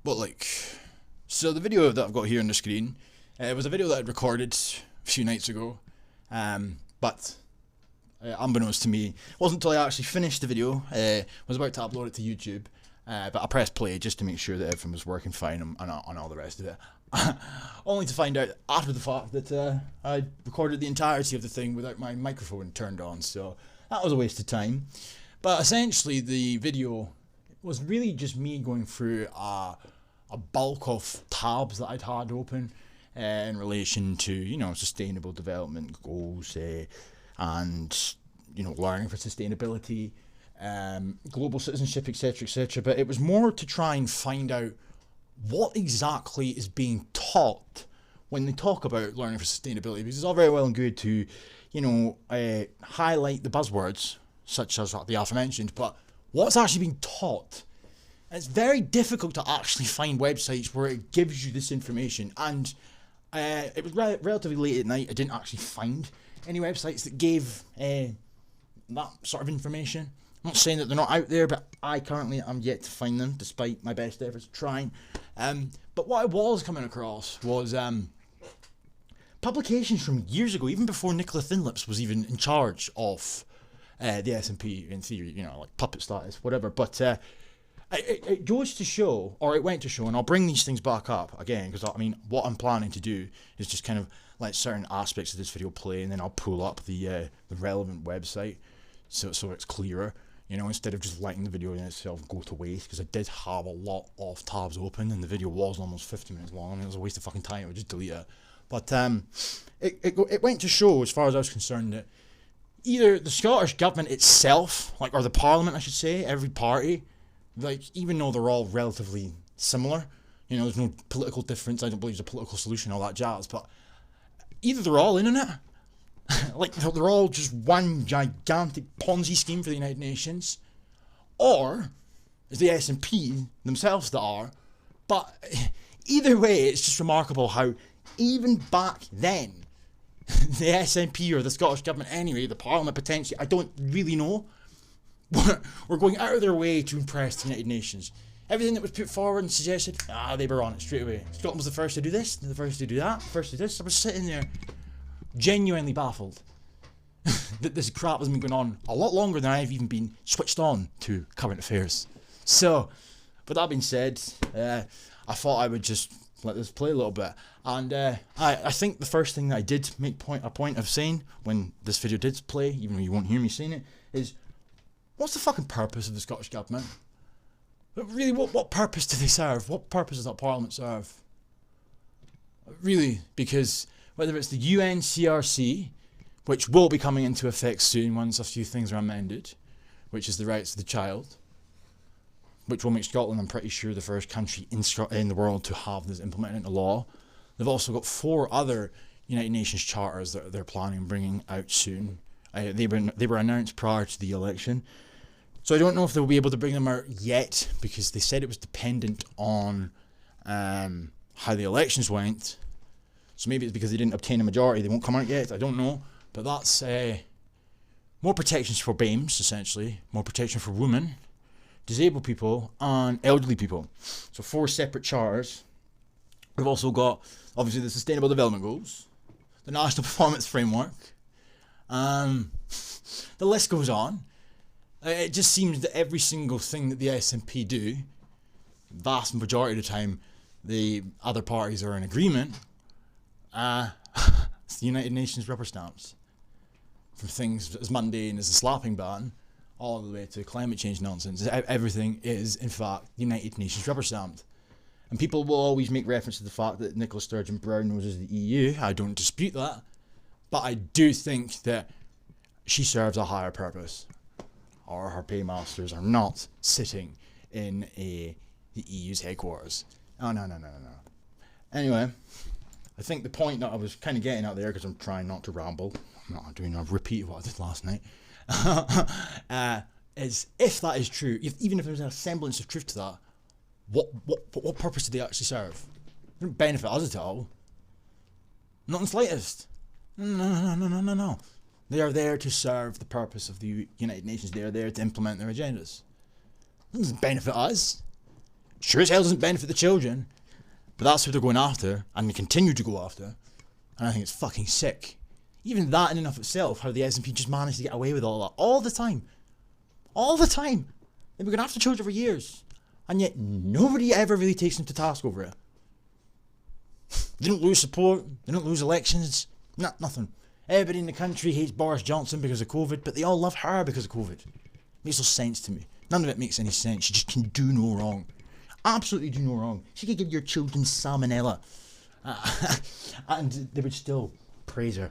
But like, so the video that I've got here on the screen, it was a video that I'd recorded a few nights ago, but unbeknownst to me, it wasn't until I actually finished the video, was about to upload it to YouTube, but I pressed play just to make sure that everything was working fine and all the rest of it. Only to find out after the fact that I recorded the entirety of the thing without my microphone turned on, so that was a waste of time. But essentially the video was really just me going through a bulk of tabs that I'd had open in relation to, you know, sustainable development goals and, you know, learning for sustainability, global citizenship, etc, etc. But it was more to try and find out what exactly is being taught when they talk about learning for sustainability, because it's all very well and good to, you know, highlight the buzzwords such as the aforementioned, but what's actually being taught? And it's very difficult to actually find websites where it gives you this information, and it was relatively late at night. I didn't actually find any websites that gave that sort of information. I'm not saying that they're not out there, but I currently am yet to find them, despite my best efforts trying. But what I was coming across was publications from years ago, even before Nicola Thinlips was even in charge of the S&P, in theory, you know, like puppet status, whatever. But it goes to show, or it went to show, and I'll bring these things back up again, because I mean, what I'm planning to do is just kind of let certain aspects of this video play, and then I'll pull up the relevant website so it's clearer. You know, instead of just letting the video in itself go to waste, because I did have a lot of tabs open, and the video was almost 50 minutes long, and it was a waste of fucking time. I would just delete it. But it went to show, as far as I was concerned, that either the Scottish government itself, like, or the Parliament, I should say, every party, like, even though they're all relatively similar, you know, there's no political difference. I don't believe there's a political solution, all that jazz. But either they're all in on it. Like, they're all just one gigantic Ponzi scheme for the United Nations, or it's the S&P themselves that are. But either way, it's just remarkable how even back then, the SNP or the Scottish Government anyway, the Parliament potentially, I don't really know, were going out of their way to impress the United Nations. Everything that was put forward and suggested, they were on it straight away. Scotland was the first to do this, the first to do that, the first to do this. I was sitting there genuinely baffled that this crap has been going on a lot longer than I've even been switched on to current affairs. So, with that being said, I thought I would just let this play a little bit. And I think the first thing that I did make a point of saying when this video did play, even though you won't hear me saying it, is, what's the fucking purpose of the Scottish Government? But really, what purpose do they serve? What purpose does that Parliament serve? Really, because whether it's the UNCRC, which will be coming into effect soon once a few things are amended, which is the rights of the child, which will make Scotland, I'm pretty sure, the first country in the world to have this implemented into law. They've also got 4 other United Nations charters that they're planning on bringing out soon. They were announced prior to the election. So I don't know if they'll be able to bring them out yet, because they said it was dependent on how the elections went. So maybe it's because they didn't obtain a majority, they won't come out yet, I don't know. But that's more protections for BAMEs, essentially. More protection for women, disabled people, and elderly people. So 4 separate charters. We've also got, obviously, the Sustainable Development Goals, the National Performance Framework. The list goes on. It just seems that every single thing that the SNP do, vast majority of the time, the other parties are in agreement. It's the United Nations rubber stamps. From things as mundane as the slapping ban, all the way to climate change nonsense. Everything is, in fact, the United Nations rubber stamped. And people will always make reference to the fact that Nicola Sturgeon-Brown knows as the EU. I don't dispute that. But I do think that she serves a higher purpose. Or her paymasters are not sitting in the EU's headquarters. Oh, no. Anyway, I think the point that I was kind of getting out there, because I'm trying not to ramble, I'm not doing a repeat of what I did last night, is if that is true, even if there's a semblance of truth to that, what purpose do they actually serve? They don't benefit us at all. Not in the slightest. No. They are there to serve the purpose of the United Nations. They are there to implement their agendas. It doesn't benefit us. sure as hell doesn't benefit the children, but that's who they're going after, and they continue to go after, and I think it's fucking sick. Even that in and of itself, how the SNP just managed to get away with all that, all the time. They've been going after children for years, and yet nobody ever really takes them to task over it. They don't lose support, they don't lose elections, nothing. Everybody in the country hates Boris Johnson because of COVID, but they all love her because of COVID. Makes no sense to me. None of it makes any sense. She just can do no wrong. Absolutely do no wrong. She could give your children salmonella. And they would still praise her.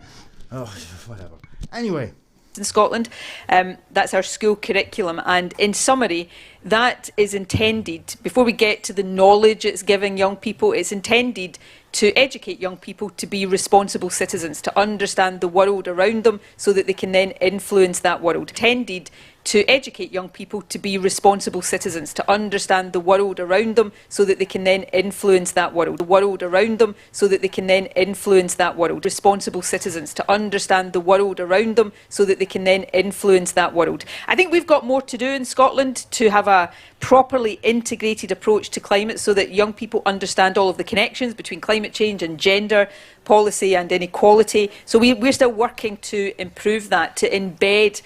Oh, whatever. Anyway. In Scotland, that's our school curriculum, and in summary, that is intended, before we get to the knowledge it's giving young people, it's intended to educate young people to be responsible citizens, to understand the world around them so that they can then influence that world. Intended to educate young people to be responsible citizens, to understand the world around them so that they can then influence that world. The world around them so that they can then influence that world. Responsible citizens, to understand the world around them so that they can then influence that world. I think we've got more to do in Scotland to have a properly integrated approach to climate so that young people understand all of the connections between climate change and gender policy and inequality. So we're still working to improve that, to embed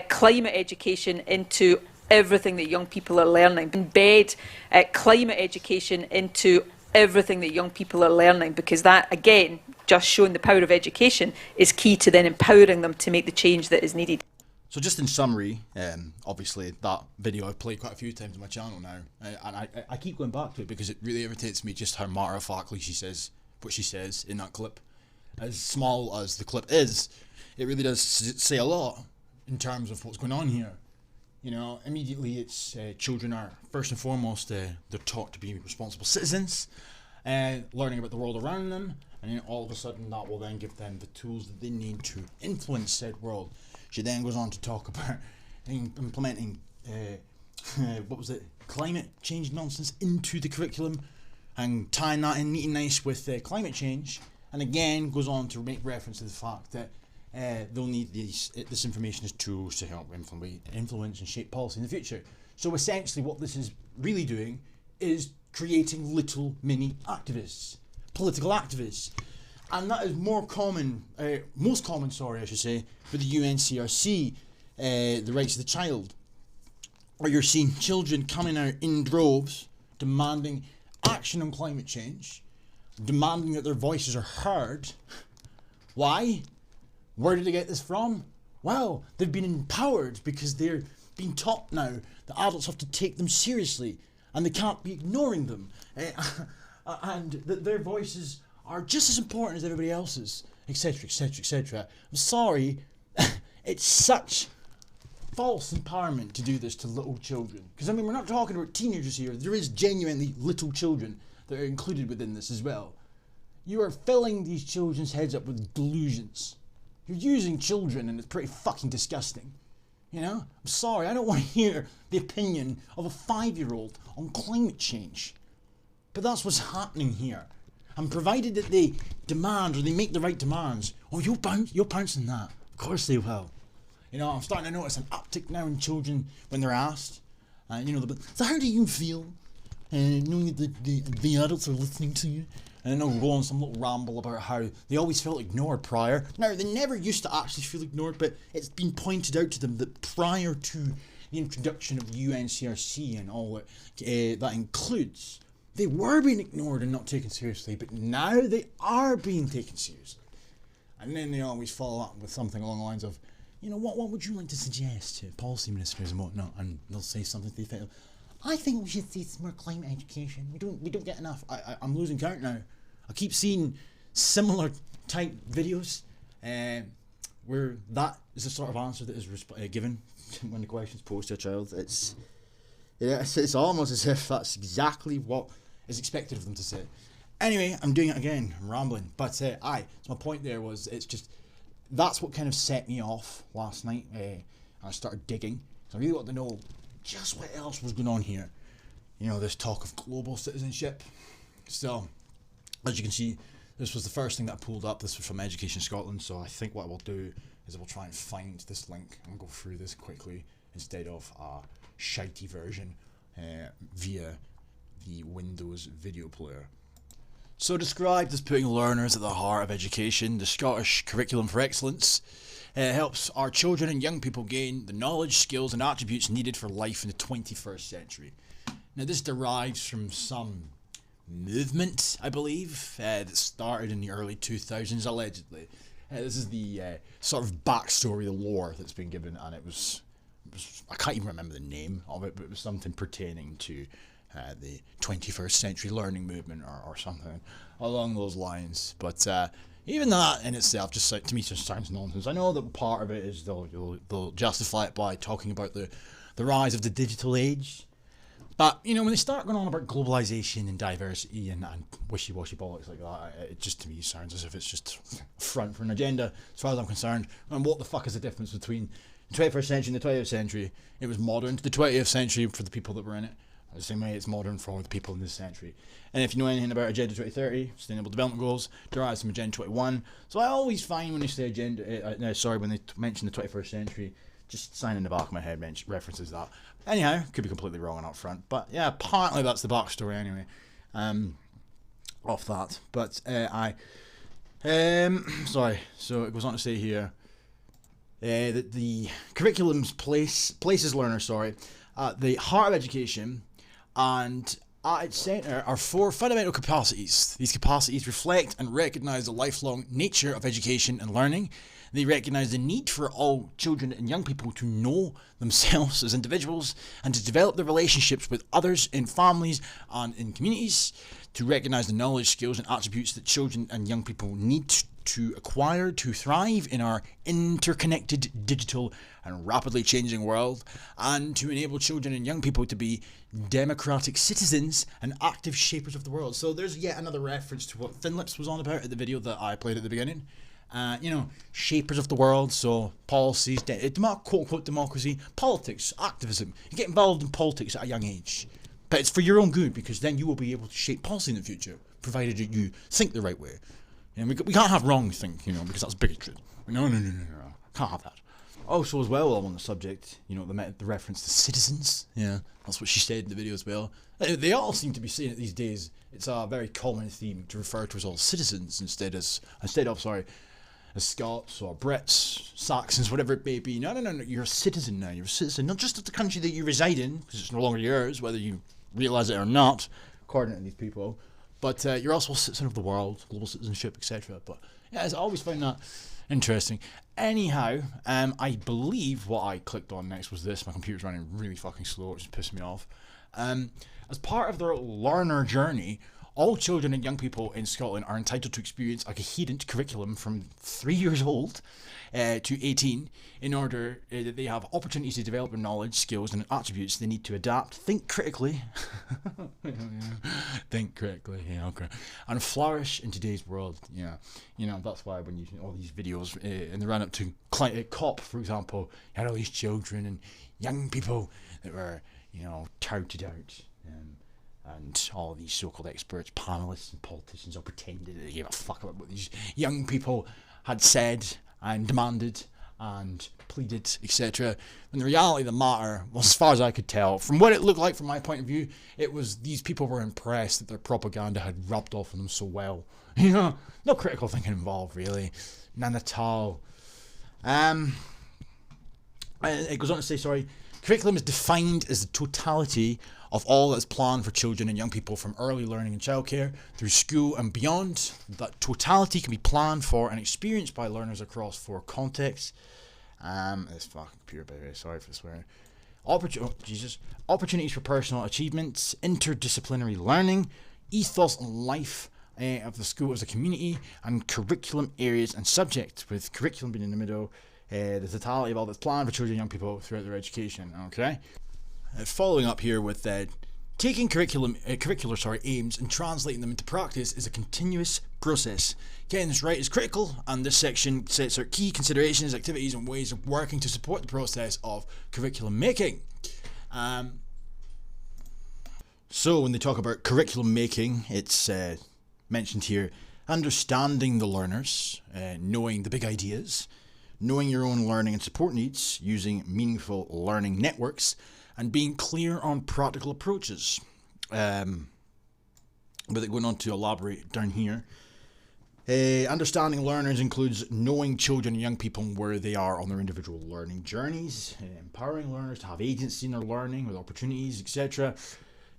climate education into everything that young people are learning. Embed climate education into everything that young people are learning, because that, again, just showing the power of education is key to then empowering them to make the change that is needed. So just in summary, obviously that video I've played quite a few times on my channel now, and I keep going back to it because it really irritates me just how matter-of-factly she says what she says in that clip. As small as the clip is, it really does say a lot in terms of what's going on here. You know, immediately it's children are first and foremost they're taught to be responsible citizens, learning about the world around them, and then all of a sudden that will then give them the tools that they need to influence said world. She then goes on to talk about implementing climate change nonsense into the curriculum and tying that in neat and nice with climate change, and again goes on to make reference to the fact that they'll need this information as tools to help influence and shape policy in the future. So essentially what this is really doing is creating little mini activists, political activists. And that is most common, I should say, for the UNCRC, the rights of the child, where you're seeing children coming out in droves, demanding action on climate change, demanding that their voices are heard. Why? Where did they get this from? Well, they've been empowered because they're being taught now that adults have to take them seriously and they can't be ignoring them, and that their voices are just as important as everybody else's, etc, etc, etc. I'm sorry, it's such false empowerment to do this to little children. Because I mean, we're not talking about teenagers here. There is genuinely little children that are included within this as well. You are filling these children's heads up with delusions. You're using children, and it's pretty fucking disgusting. You know? I'm sorry, I don't want to hear the opinion of a 5-year-old on climate change. But that's what's happening here. And provided that they demand, or they make the right demands, oh, you'll pounce on that. Of course they will. You know, I'm starting to notice an uptick now in children when they're asked. So how do you feel knowing that the adults are listening to you? And then they'll go on some little ramble about how they always felt ignored prior. Now, they never used to actually feel ignored, but it's been pointed out to them that prior to the introduction of the UNCRC and all that includes, they were being ignored and not taken seriously, but now they are being taken seriously. And then they always follow up with something along the lines of, you know, what would you like to suggest to policy ministers and whatnot? And they'll say something to the effect of, I think we should see some more climate education. We don't get enough. I'm losing count now. I keep seeing similar type videos where that is the sort of answer that is given when the question's posed to a child. It's almost as if that's exactly what is expected of them to say. Anyway, I'm doing it again. I'm rambling. But so my point there was, it's just, that's what kind of set me off last night. I started digging. So I really wanted to know just what else was going on here. You know, this talk of global citizenship. So, as you can see, this was the first thing that I pulled up. This was from Education Scotland. So I think what I will do is I will try and find this link and go through this quickly instead of a shitey version via the Windows video player. So described as putting learners at the heart of education, the Scottish Curriculum for Excellence helps our children and young people gain the knowledge, skills and attributes needed for life in the 21st century. Now this derives from some movement, I believe, that started in the early 2000s, allegedly. This is the sort of backstory, the lore that's been given, and it was I can't even remember the name of it, but it was something pertaining to the 21st century learning movement or something along those lines. But even that in itself just to me just sounds nonsense. I know that part of it is they'll justify it by talking about the rise of the digital age. But, you know, when they start going on about globalisation and diversity and wishy-washy bollocks like that, it just to me sounds as if it's just a front for an agenda, as far as I'm concerned. And what the fuck is the difference between the 21st century and the 20th century? It was modern to the 20th century for the people that were in it. The same way it's modern for the people in this century. And if you know anything about Agenda 2030, Sustainable Development Goals, derives from Agenda 21. So I always find when they say when they mention the 21st century, just sign in the back of my head references that. Anyhow, could be completely wrong and up front. But yeah, apparently that's the backstory anyway. Off that. But sorry, so it goes on to say here that the curriculum's places learners, at the heart of education, and at its centre are 4 fundamental capacities. These capacities reflect and recognise the lifelong nature of education and learning. They recognise the need for all children and young people to know themselves as individuals and to develop their relationships with others in families and in communities, to recognise the knowledge, skills and attributes that children and young people need to acquire to thrive in our interconnected, digital and rapidly changing world, and to enable children and young people to be democratic citizens and active shapers of the world. So there's yet another reference to what Thin Lips was on about at the video that I played at the beginning. Shapers of the world, so policies, quote-unquote democracy, politics, activism. You get involved in politics at a young age. But it's for your own good, because then you will be able to shape policy in the future, provided that you think the right way. And we can't have wrong think, because that's bigotry. No. Can't have that. Also, as well, on the subject, the reference to citizens. Yeah, that's what she said in the video as well. They all seem to be saying it these days. It's a very common theme to refer to us all citizens instead of as Scots or Brits, Saxons, whatever it may be. No, you're a citizen now. You're a citizen, not just of the country that you reside in, because it's no longer yours, whether you realise it or not, according to these people. But you're also a citizen of the world, global citizenship, etc. But yeah, I always found that interesting. Anyhow, I believe what I clicked on next was this. My computer's running really fucking slow, which is pissing me off. As part of their learner journey, all children and young people in Scotland are entitled to experience a coherent curriculum from 3 years old to 18 in order that they have opportunities to develop their knowledge, skills and attributes they need to adapt, think critically, and flourish in today's world. That's why when you all these videos in the run-up to COP, for example, you had all these children and young people that were, touted out. And all these so-called experts, panelists and politicians all pretended that they gave a fuck about what these young people had said and demanded and pleaded, etc. When the reality of the matter was, as far as I could tell, from what it looked like from my point of view, it was these people were impressed that their propaganda had rubbed off on them so well. No critical thinking involved, really. None at all. It goes on to say, curriculum is defined as the totality of all that's planned for children and young people from early learning and childcare through school and beyond. That totality can be planned for and experienced by learners across 4 contexts. This fucking computer, baby. Sorry for swearing. Opportunities for personal achievements, interdisciplinary learning, ethos and life of the school as a community, and curriculum areas and subjects, with curriculum being in the middle. The totality of all that's planned for children and young people throughout their education. Okay. Following up here with taking curricular aims and translating them into practice is a continuous process. Getting this right is critical, and this section sets out key considerations, activities and ways of working to support the process of curriculum making. So when they talk about curriculum making, it's mentioned here: understanding the learners, knowing the big ideas, knowing your own learning and support needs, using meaningful learning networks, and being clear on practical approaches. With it going on to elaborate down here. Understanding learners includes knowing children and young people where they are on their individual learning journeys, empowering learners to have agency in their learning with opportunities, etc.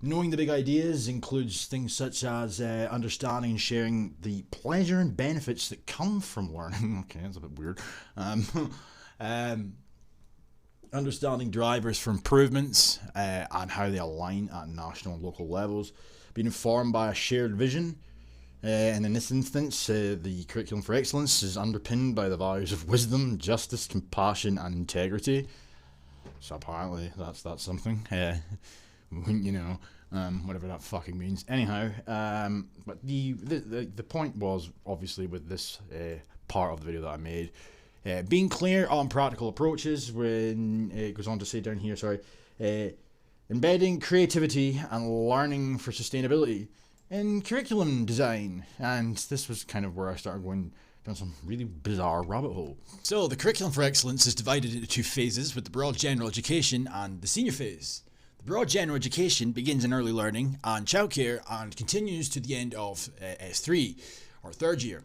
Knowing the big ideas includes things such as understanding and sharing the pleasure and benefits that come from learning. Okay, that's a bit weird. Understanding drivers for improvements and how they align at national and local levels. Being informed by a shared vision. And in this instance, the curriculum for excellence is underpinned by the values of wisdom, justice, compassion, and integrity. So apparently, that's something. You know, whatever that fucking means. Anyhow, but the point was obviously with this part of the video that I made, being clear on practical approaches. When it goes on to say down here, embedding creativity and learning for sustainability in curriculum design. And this was kind of where I started going down some really bizarre rabbit hole. So the curriculum for excellence is divided into two phases, with the broad general education and the senior phase. The broad general education begins in early learning and childcare and continues to the end of S3 or third year.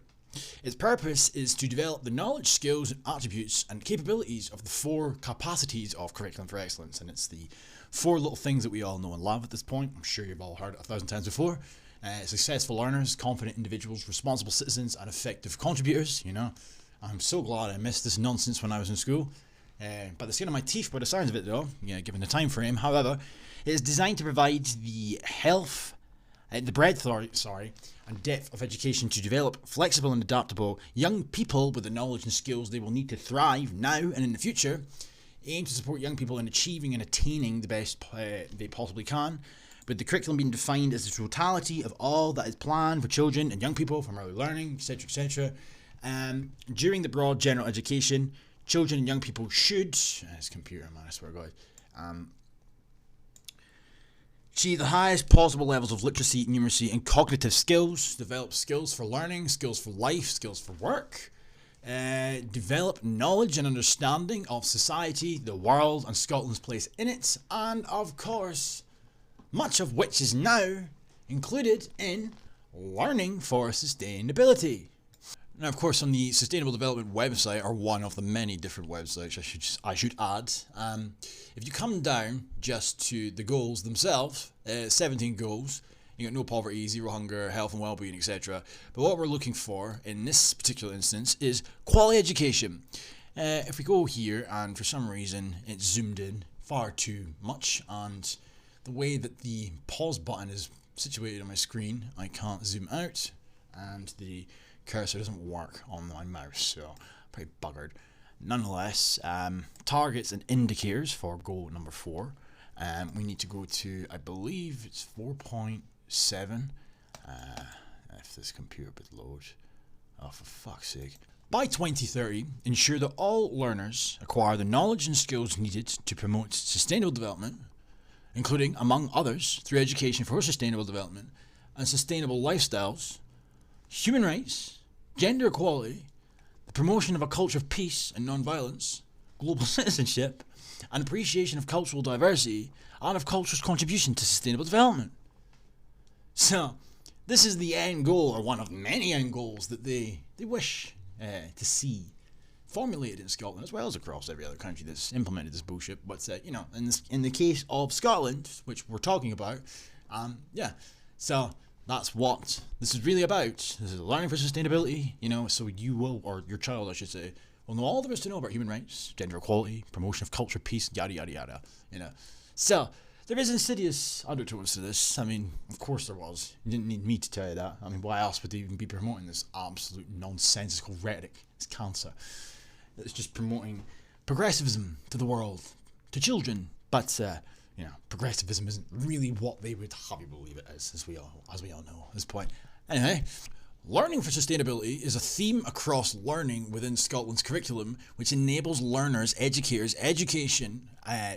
Its purpose is to develop the knowledge, skills, attributes and capabilities of the 4 capacities of curriculum for excellence. And it's the 4 little things that we all know and love at this point. I'm sure you've all heard it 1,000 times before. Successful learners, confident individuals, responsible citizens, and effective contributors. You know, I'm so glad I missed this nonsense when I was in school. By the skin of my teeth, by the sounds of it, though, given the time frame. However, it is designed to provide the breadth, and depth of education to develop flexible and adaptable young people with the knowledge and skills they will need to thrive now and in the future. Aim to support young people in achieving and attaining the best they possibly can, with the curriculum being defined as the totality of all that is planned for children and young people from early learning, etc., etc. During the broad general education, children and young people should, it's computer, man, I swear to God, achieve the highest possible levels of literacy, numeracy, and cognitive skills, develop skills for learning, skills for life, skills for work, develop knowledge and understanding of society, the world, and Scotland's place in it, and of course, much of which is now included in learning for sustainability. Now, of course, on the Sustainable Development website, or one of the many different websites I should add, if you come down just to the goals themselves, 17 goals, you got no poverty, zero hunger, health and well-being, etc. But what we're looking for in this particular instance is quality education. If we go here, and for some reason it's zoomed in far too much, and the way that the pause button is situated on my screen, I can't zoom out, and the cursor doesn't work on my mouse, so pretty buggered. Nonetheless, targets and indicators for goal number 4. We need to go to, I believe it's 4.7. If this computer would load. Oh, for fuck's sake. By 2030, ensure that all learners acquire the knowledge and skills needed to promote sustainable development, including, among others, through education for sustainable development and sustainable lifestyles, human rights, gender equality, the promotion of a culture of peace and non-violence, global citizenship, and appreciation of cultural diversity, and of culture's contribution to sustainable development. So, this is the end goal, or one of many end goals that they wish to see formulated in Scotland, as well as across every other country that's implemented this bullshit. But, in the case of Scotland, which we're talking about, so that's what this is really about. This is learning for sustainability, so you will, or your child, I should say, will know all there is to know about human rights, gender equality, promotion of culture, peace, yada, yada, yada, So, there is insidious undertones to this. I mean, of course there was. You didn't need me to tell you that. I mean, why else would they even be promoting this absolute nonsensical rhetoric? It's cancer. It's just promoting progressivism to the world, to children. But, progressivism isn't really what they would have you believe it is, as we all know at this point. Anyway, learning for sustainability is a theme across learning within Scotland's curriculum, which enables learners, educators, education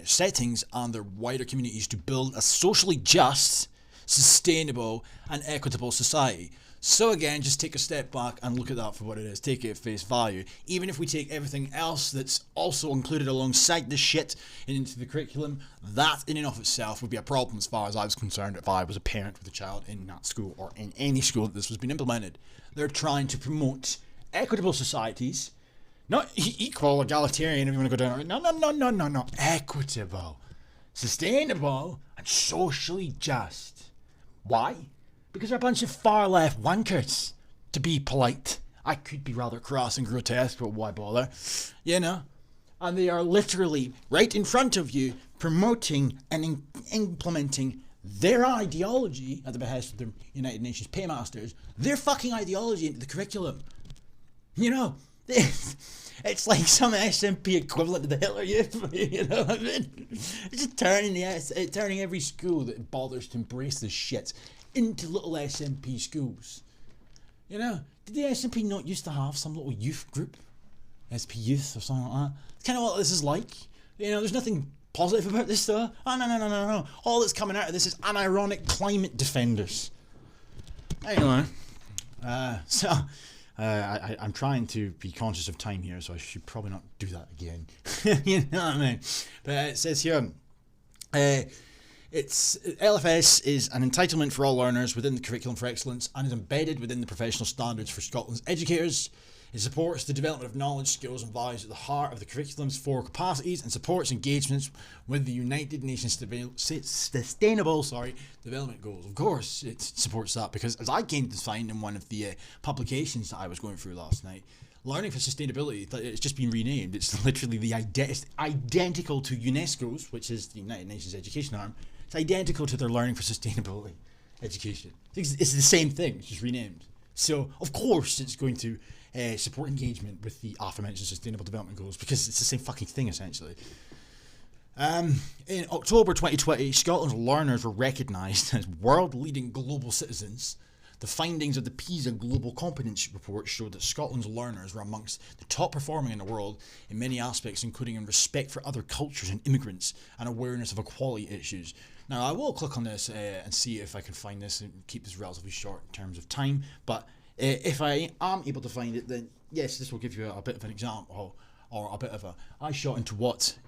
settings and their wider communities to build a socially just, sustainable and equitable society. So again, just take a step back and look at that for what it is. Take it at face value. Even if we take everything else that's also included alongside this shit into the curriculum, that in and of itself would be a problem as far as I was concerned if I was a parent with a child in that school or in any school that this was being implemented. They're trying to promote equitable societies, not equal, egalitarian, if you want to go down. No. Equitable, sustainable, and socially just. Why? Because they're a bunch of far left wankers, to be polite. I could be rather crass and grotesque, but why bother? You know? And they are literally right in front of you promoting and implementing their ideology at the behest of the United Nations paymasters, their fucking ideology into the curriculum. You know? It's like some SMP equivalent to the Hitler Youth, you know what I mean? It's just turning every school that bothers to embrace this shit into little SMP schools. You know, did the SMP not used to have some little youth group? SP Youth or something like that? It's kind of what this is like. You know, there's nothing positive about this though. Oh, no. All that's coming out of this is unironic climate defenders. Anyway, I'm trying to be conscious of time here, so I should probably not do that again. You know what I mean? But it says here, LFS is an entitlement for all learners within the Curriculum for Excellence and is embedded within the professional standards for Scotland's educators. It supports the development of knowledge, skills and values at the heart of the curriculum's 4 capacities and supports engagements with the United Nations Sustainable Development Goals. Of course, it supports that because, as I came to find in one of the publications that I was going through last night, Learning for Sustainability, it's just been renamed. It's literally it's identical to UNESCO's, which is the United Nations Education Arm. It's identical to their Learning for Sustainability education. It's the same thing, it's just renamed. So, of course, it's going to support engagement with the aforementioned Sustainable Development Goals because it's the same fucking thing, essentially. In October 2020, Scotland's learners were recognised as world-leading global citizens. The findings of the PISA Global Competence Report showed that Scotland's learners were amongst the top performing in the world in many aspects, including in respect for other cultures and immigrants and awareness of equality issues. Now, I will click on this and see if I can find this and keep this relatively short in terms of time, but if I am able to find it, then yes, this will give you a bit of an example or a bit of a eye shot into what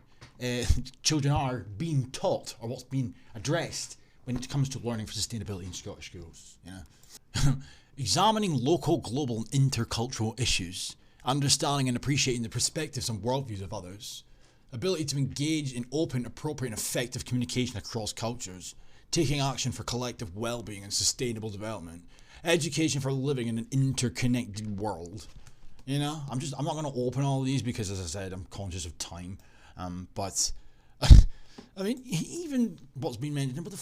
children are being taught or what's being addressed when it comes to learning for sustainability in Scottish schools. You know? Examining local, global and intercultural issues, understanding and appreciating the perspectives and worldviews of others, ability to engage in open, appropriate and effective communication across cultures, taking action for collective well-being and sustainable development, education for living in an interconnected world. You know, I'm not going to open all of these because, as I said, I'm conscious of time. But I mean, even what's been mentioned, but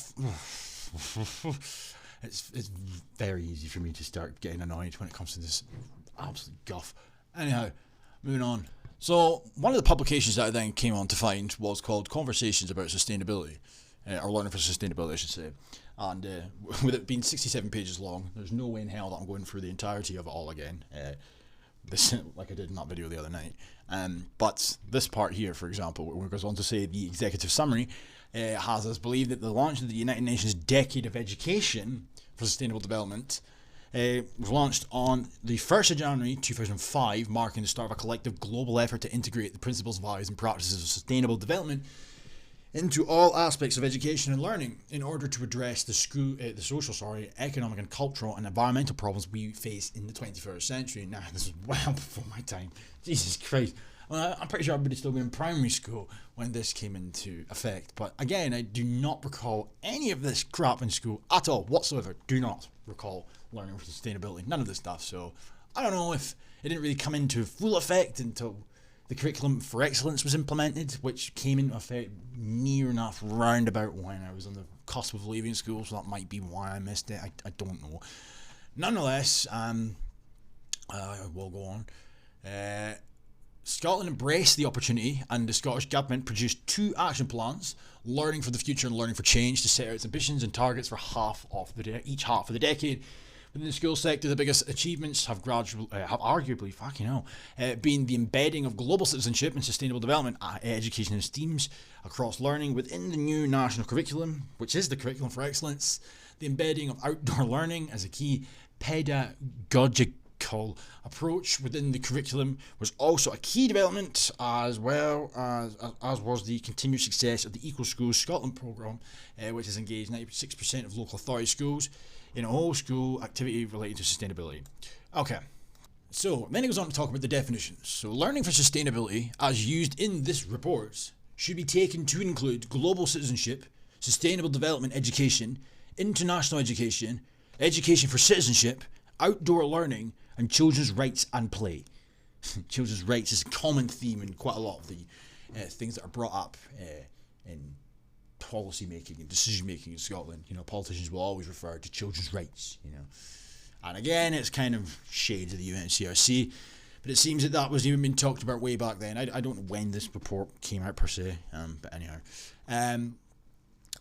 it's very easy for me to start getting annoyed when it comes to this absolute guff. Anyhow, moving on. So one of the publications that I then came on to find was called Conversations About Sustainability, or Learning for Sustainability, I should say. And with it being 67 pages long, there's no way in hell that I'm going through the entirety of it all again, like I did in that video the other night. But this part here, for example, where it goes on to say the executive summary has us believe that the launch of the United Nations Decade of Education for Sustainable Development was launched on the 1st of January 2005, marking the start of a collective global effort to integrate the principles, values and practices of sustainable development into all aspects of education and learning in order to address the social, economic and cultural and environmental problems we face in the 21st century. Now, this is well before my time. Jesus Christ. I'm pretty sure everybody's still in primary school when this came into effect. But again, I do not recall any of this crap in school at all, whatsoever. Do not recall learning for sustainability. None of this stuff. So I don't know if it didn't really come into full effect until the Curriculum for Excellence was implemented, which came into effect near enough roundabout when I was on the cusp of leaving school, so that might be why I missed it. I don't know. Nonetheless, I will go on. Scotland embraced the opportunity and the Scottish Government produced 2 action plans, Learning for the Future and Learning for Change, to set out its ambitions and targets for each half of the decade. Within the school sector, the biggest achievements have arguably, been the embedding of global citizenship and sustainable development education and STEAMs across learning within the new national curriculum, which is the Curriculum for Excellence. The embedding of outdoor learning as a key pedagogical approach within the curriculum was also a key development, as well as was the continued success of the Eco Schools Scotland programme, which has engaged 96% of local authority schools in a whole school activity related to sustainability. Okay. So, then it goes on to talk about the definitions. So, learning for sustainability, as used in this report, should be taken to include global citizenship, sustainable development education, international education, education for citizenship, outdoor learning, and children's rights and play. Children's rights is a common theme in quite a lot of the things that are brought up in policy making and decision making in Scotland. You know, politicians will always refer to children's rights, you know. And again, it's kind of shades of the UNCRC, but it seems that was even been talked about way back then. I don't know when this report came out per se, but anyhow.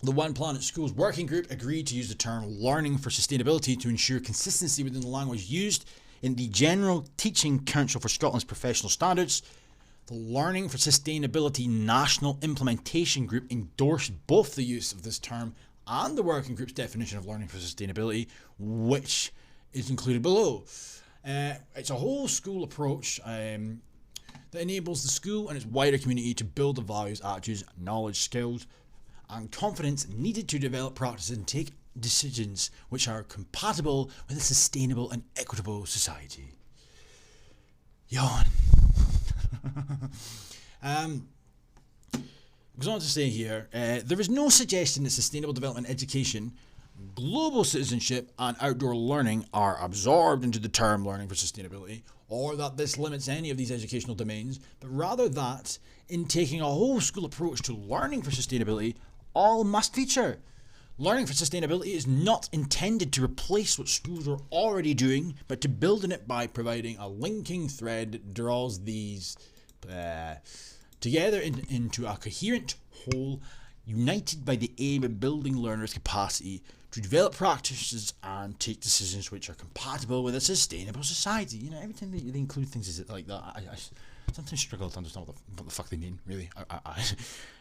The One Planet Schools Working Group agreed to use the term learning for sustainability to ensure consistency within the language used in the General Teaching Council for Scotland's professional standards. The Learning for Sustainability National Implementation Group endorsed both the use of this term and the working group's definition of learning for sustainability, which is included below. It's a whole school approach that enables the school and its wider community to build the values, attitudes, knowledge, skills, and confidence needed to develop practices and take decisions which are compatible with a sustainable and equitable society. Yawn. Goes on to say here, there is no suggestion that sustainable development education, global citizenship, and outdoor learning are absorbed into the term learning for sustainability, or that this limits any of these educational domains, but rather that, in taking a whole school approach to learning for sustainability, all must feature. Learning for sustainability is not intended to replace what schools are already doing, but to build on it by providing a linking thread that draws these together into a coherent whole, united by the aim of building learners' capacity to develop practices and take decisions which are compatible with a sustainable society. You know, every time they include things like that, I sometimes struggle to understand what the fuck they mean, really.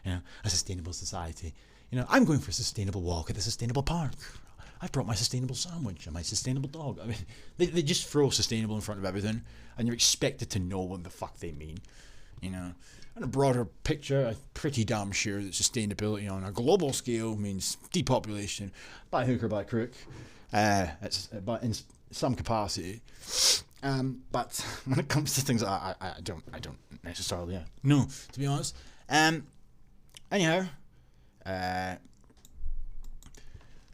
You know, a sustainable society. You know, I'm going for a sustainable walk at the sustainable park. I've brought my sustainable sandwich and my sustainable dog. I mean, they just throw sustainable in front of everything, and you're expected to know what the fuck they mean. You know, in a broader picture, I'm pretty damn sure that sustainability on a global scale means depopulation by hook or by crook. But in some capacity. But when it comes to things, I don't necessarily know, to be honest. Anyhow,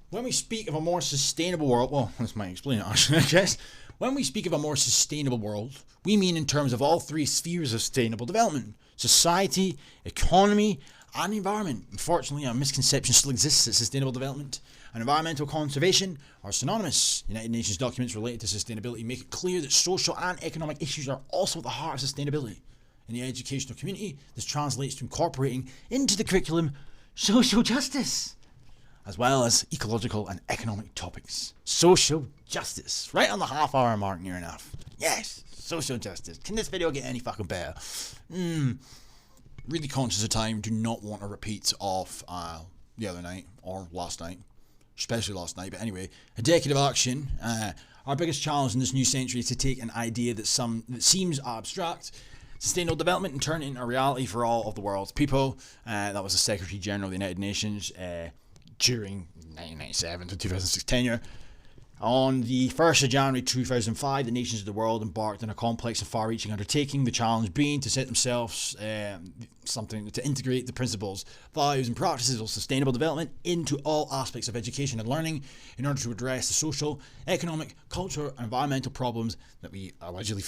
when we speak of a more sustainable world, well, this might explain it actually, I guess. When we speak of a more sustainable world, we mean in terms of all three spheres of sustainable development: society, economy, and environment. Unfortunately, a misconception still exists that sustainable development and environmental conservation are synonymous. United Nations documents related to sustainability make it clear that social and economic issues are also at the heart of sustainability. In the educational community, this translates to incorporating into the curriculum social justice, as well as ecological and economic topics. Social justice. Right on the half-hour mark, near enough. Yes, social justice. Can this video get any fucking better? Really conscious of time. Do not want a repeat of the other night, or last night. Especially last night, but anyway. A decade of action. Our biggest challenge in this new century is to take an idea that seems abstract, sustainable development, and turn it into a reality for all of the world's people. That was the Secretary General of the United Nations during 1997 to 2006 tenure. On the 1st of January 2005, the nations of the world embarked on a complex and far-reaching undertaking, the challenge being to set themselves something to integrate the principles, values and practices of sustainable development into all aspects of education and learning in order to address the social, economic, cultural and environmental problems that we supposedly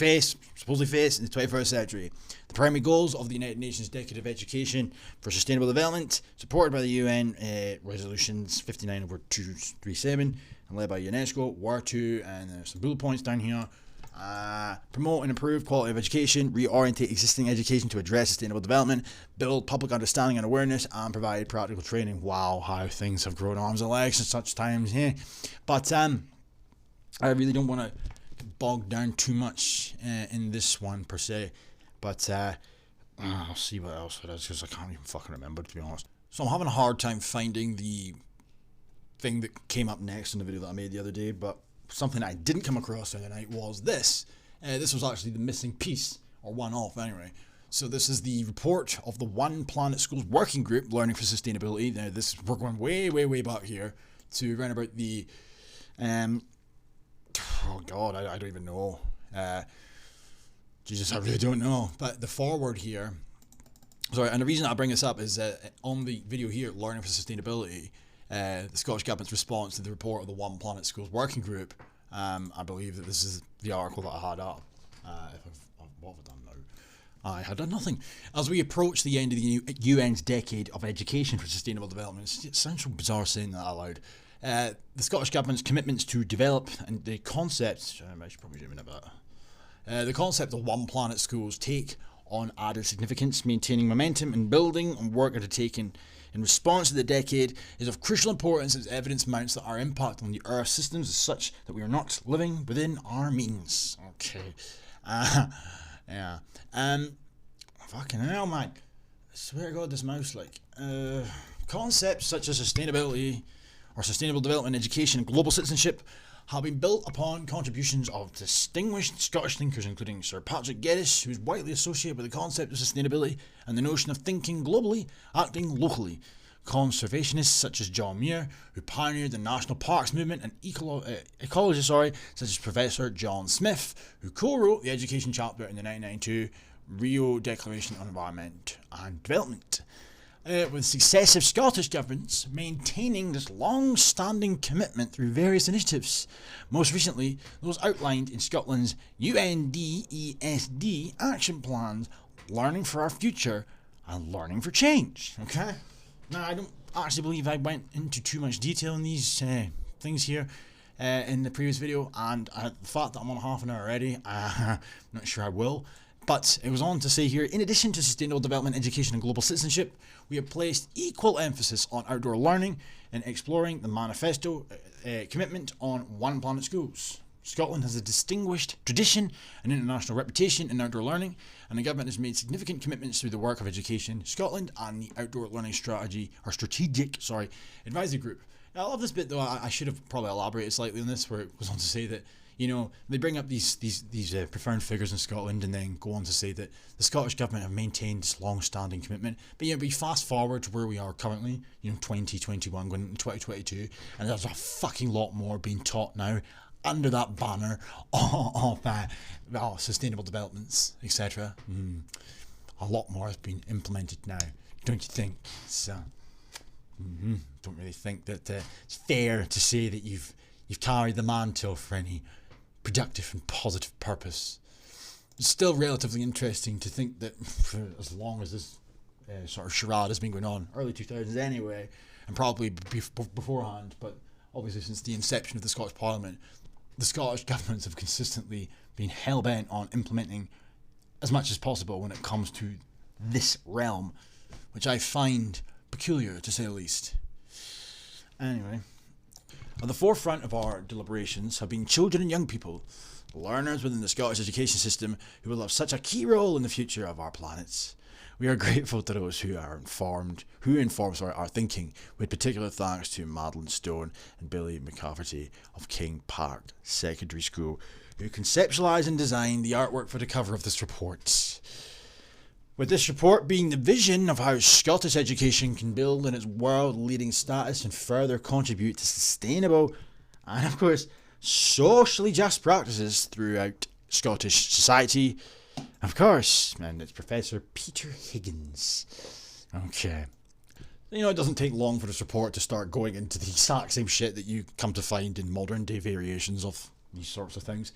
face in the 21st century. The primary goals of the United Nations Decade of Education for Sustainable Development, supported by the UN Resolutions 59/237 and led by UNESCO, were to, and there's some bullet points down here, promote and improve quality of education, reorientate existing education to address sustainable development, build public understanding and awareness, and provide practical training. Wow, how things have grown arms and legs at such times here. But I really don't want to get bogged down too much in this one per se. But I'll see what else it is, because I can't even fucking remember, to be honest. So I'm having a hard time finding the thing that came up next in the video that I made the other day, but something I didn't come across the other night was this. This was actually the missing piece, or one off anyway. So this is the report of the One Planet Schools Working Group, Learning for Sustainability. Now we're going way back here to around about the, oh God, I don't even know. Jesus, I really don't know. But the forward here, sorry, and the reason I bring this up is on the video here, Learning for Sustainability, the Scottish Government's response to the report of the One Planet Schools Working Group. I believe that this is the article that I had up. What have I done now? I had done nothing. As we approach the end of the UN's decade of education for sustainable development, it sounds so bizarre saying that out loud. The Scottish Government's commitments to develop and the concepts, I should probably zoom in a bit. The concept of One Planet Schools take on added significance. Maintaining momentum and building on work undertaken in response to the decade is of crucial importance as evidence mounts that our impact on the Earth systems is such that we are not living within our means. Okay. Yeah. Fucking hell, man. I swear to God, this mouse, concepts such as sustainability or sustainable development, education, and global citizenship have been built upon contributions of distinguished Scottish thinkers, including Sir Patrick Geddes, who is widely associated with the concept of sustainability and the notion of thinking globally, acting locally. Conservationists such as John Muir, who pioneered the national parks movement, and ecologists, such as Professor John Smith, who co-wrote the education chapter in the 1992 Rio Declaration on Environment and Development. With successive Scottish governments maintaining this long-standing commitment through various initiatives, most recently those outlined in Scotland's UNDESD action plans, Learning for Our Future and Learning for Change. Okay? Now, I don't actually believe I went into too much detail in these things here in the previous video, and the fact that I'm on half an hour already, I'm not sure I will. But it was on to say here, in addition to sustainable development, education and global citizenship, we have placed equal emphasis on outdoor learning and exploring the manifesto commitment on One Planet Schools. Scotland has a distinguished tradition and international reputation in outdoor learning, and the government has made significant commitments through the work of Education Scotland and the Outdoor Learning Strategic Advisory Group. Now, I love this bit though. I should have probably elaborated slightly on this, where it was on to say that, you know, they bring up these profound figures in Scotland and then go on to say that the Scottish Government have maintained this long-standing commitment. But we fast forward to where we are currently, 2021 going into 2022, and there's a fucking lot more being taught now under that banner of sustainable developments, etc. A lot more has been implemented now, don't you think? So, don't really think that it's fair to say that you've carried the mantle for any productive and positive purpose. It's still relatively interesting to think that for as long as this sort of charade has been going on, early 2000s anyway, and probably beforehand, but obviously since the inception of the Scottish Parliament, the Scottish governments have consistently been hell-bent on implementing as much as possible when it comes to this realm, which I find peculiar, to say the least. Anyway, at the forefront of our deliberations have been children and young people, learners within the Scottish education system who will have such a key role in the future of our planets. We are grateful to those who inform our thinking, with particular thanks to Madeline Stone and Billy McCafferty of King Park Secondary School, who conceptualised and designed the artwork for the cover of this report. With this report being the vision of how Scottish education can build on its world-leading status and further contribute to sustainable and, of course, socially just practices throughout Scottish society. Of course, and it's Professor Peter Higgins. Okay. It doesn't take long for this report to start going into the exact same shit that you come to find in modern day variations of these sorts of things.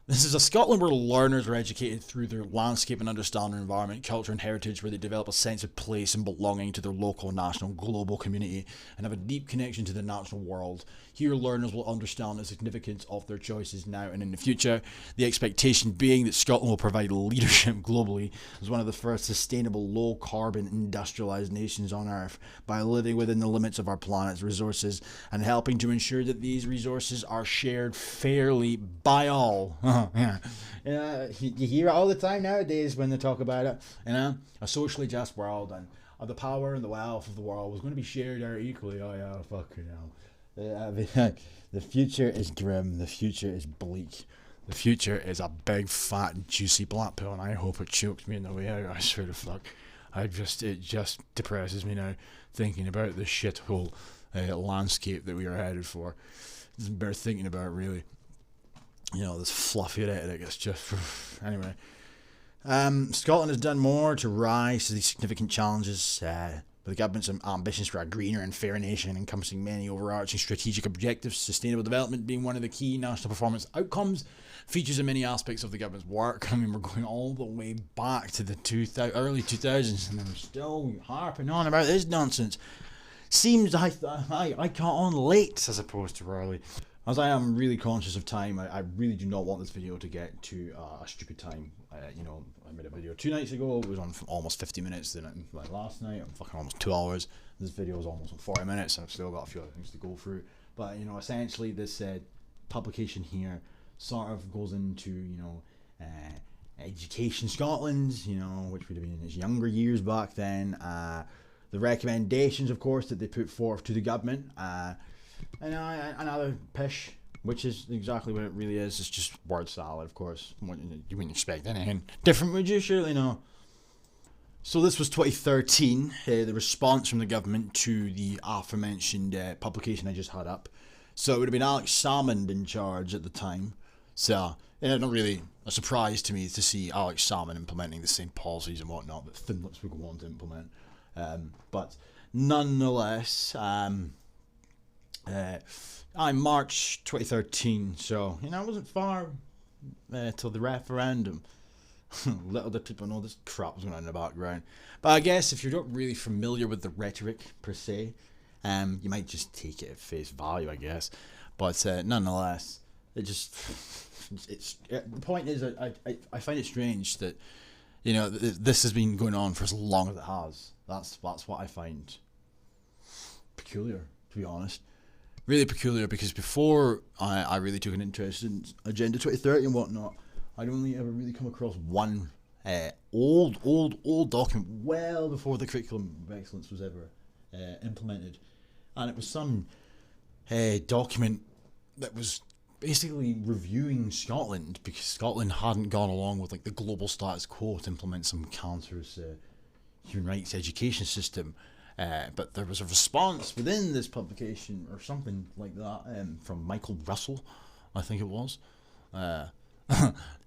This is a Scotland where learners are educated through their landscape and understand their environment, culture and heritage, where they develop a sense of place and belonging to their local, national, global community and have a deep connection to the natural world. Here, learners will understand the significance of their choices now and in the future, the expectation being that Scotland will provide leadership globally as one of the first sustainable, low-carbon, industrialised nations on Earth by living within the limits of our planet's resources and helping to ensure that these resources are shared fairly by all. You hear it all the time nowadays when they talk about it, a socially just world and the power and the wealth of the world was going to be shared out equally. Oh yeah, fucking hell. The future is grim. The future is bleak. The future is a big, fat, juicy black pill, and I hope it chokes me in the way out. I swear to fuck. It just depresses me now thinking about the shithole landscape that we are headed for. It's better thinking about, really. You know, this fluffy rhetoric. It's just anyway. Scotland has done more to rise to these significant challenges. With the government's ambitions for a greener and fairer nation, encompassing many overarching strategic objectives, sustainable development being one of the key national performance outcomes, features in many aspects of the government's work. I mean, we're going all the way back to the early 2000s, and they're still harping on about this nonsense. Seems I caught on late as opposed to early. As I am really conscious of time, I really do not want this video to get to a stupid time. You know, I made a video 2 nights ago. It was on for almost 50 minutes. Then like last night, I'm fucking almost 2 hours. This video is almost on 40 minutes, and I've still got a few other things to go through. But you know, essentially, this publication here sort of goes into, you know, Education Scotland, you know, which would have been in its younger years back then. The recommendations, of course, that they put forth to the government. And another pish, which is exactly what it really is. It's just word salad, of course. You wouldn't expect anything different, would you? Surely no. So this was 2013, the response from the government to the aforementioned publication I just had up. So it would have been Alex Salmond in charge at the time. So it's not really a surprise to me to see Alex Salmond implementing the same policies and whatnot that Thinlips would go on to implement. But nonetheless, March 2013, so you know, it wasn't far till the referendum. Little did people know this crap was going on in the background. But I guess if you're not really familiar with the rhetoric per se, you might just take it at face value, I guess. But nonetheless, the point is, I find it strange that, you know, this has been going on for as long as it has. That's what I find peculiar, to be honest. Really peculiar, because before I really took an interest in Agenda 2030 and whatnot, I'd only ever really come across one old document well before the Curriculum of Excellence was ever implemented, and it was some document that was basically reviewing Scotland, because Scotland hadn't gone along with like the global status quo to implement some cancerous human rights education system. But there was a response within this publication, or something like that, from Michael Russell, I think it was, that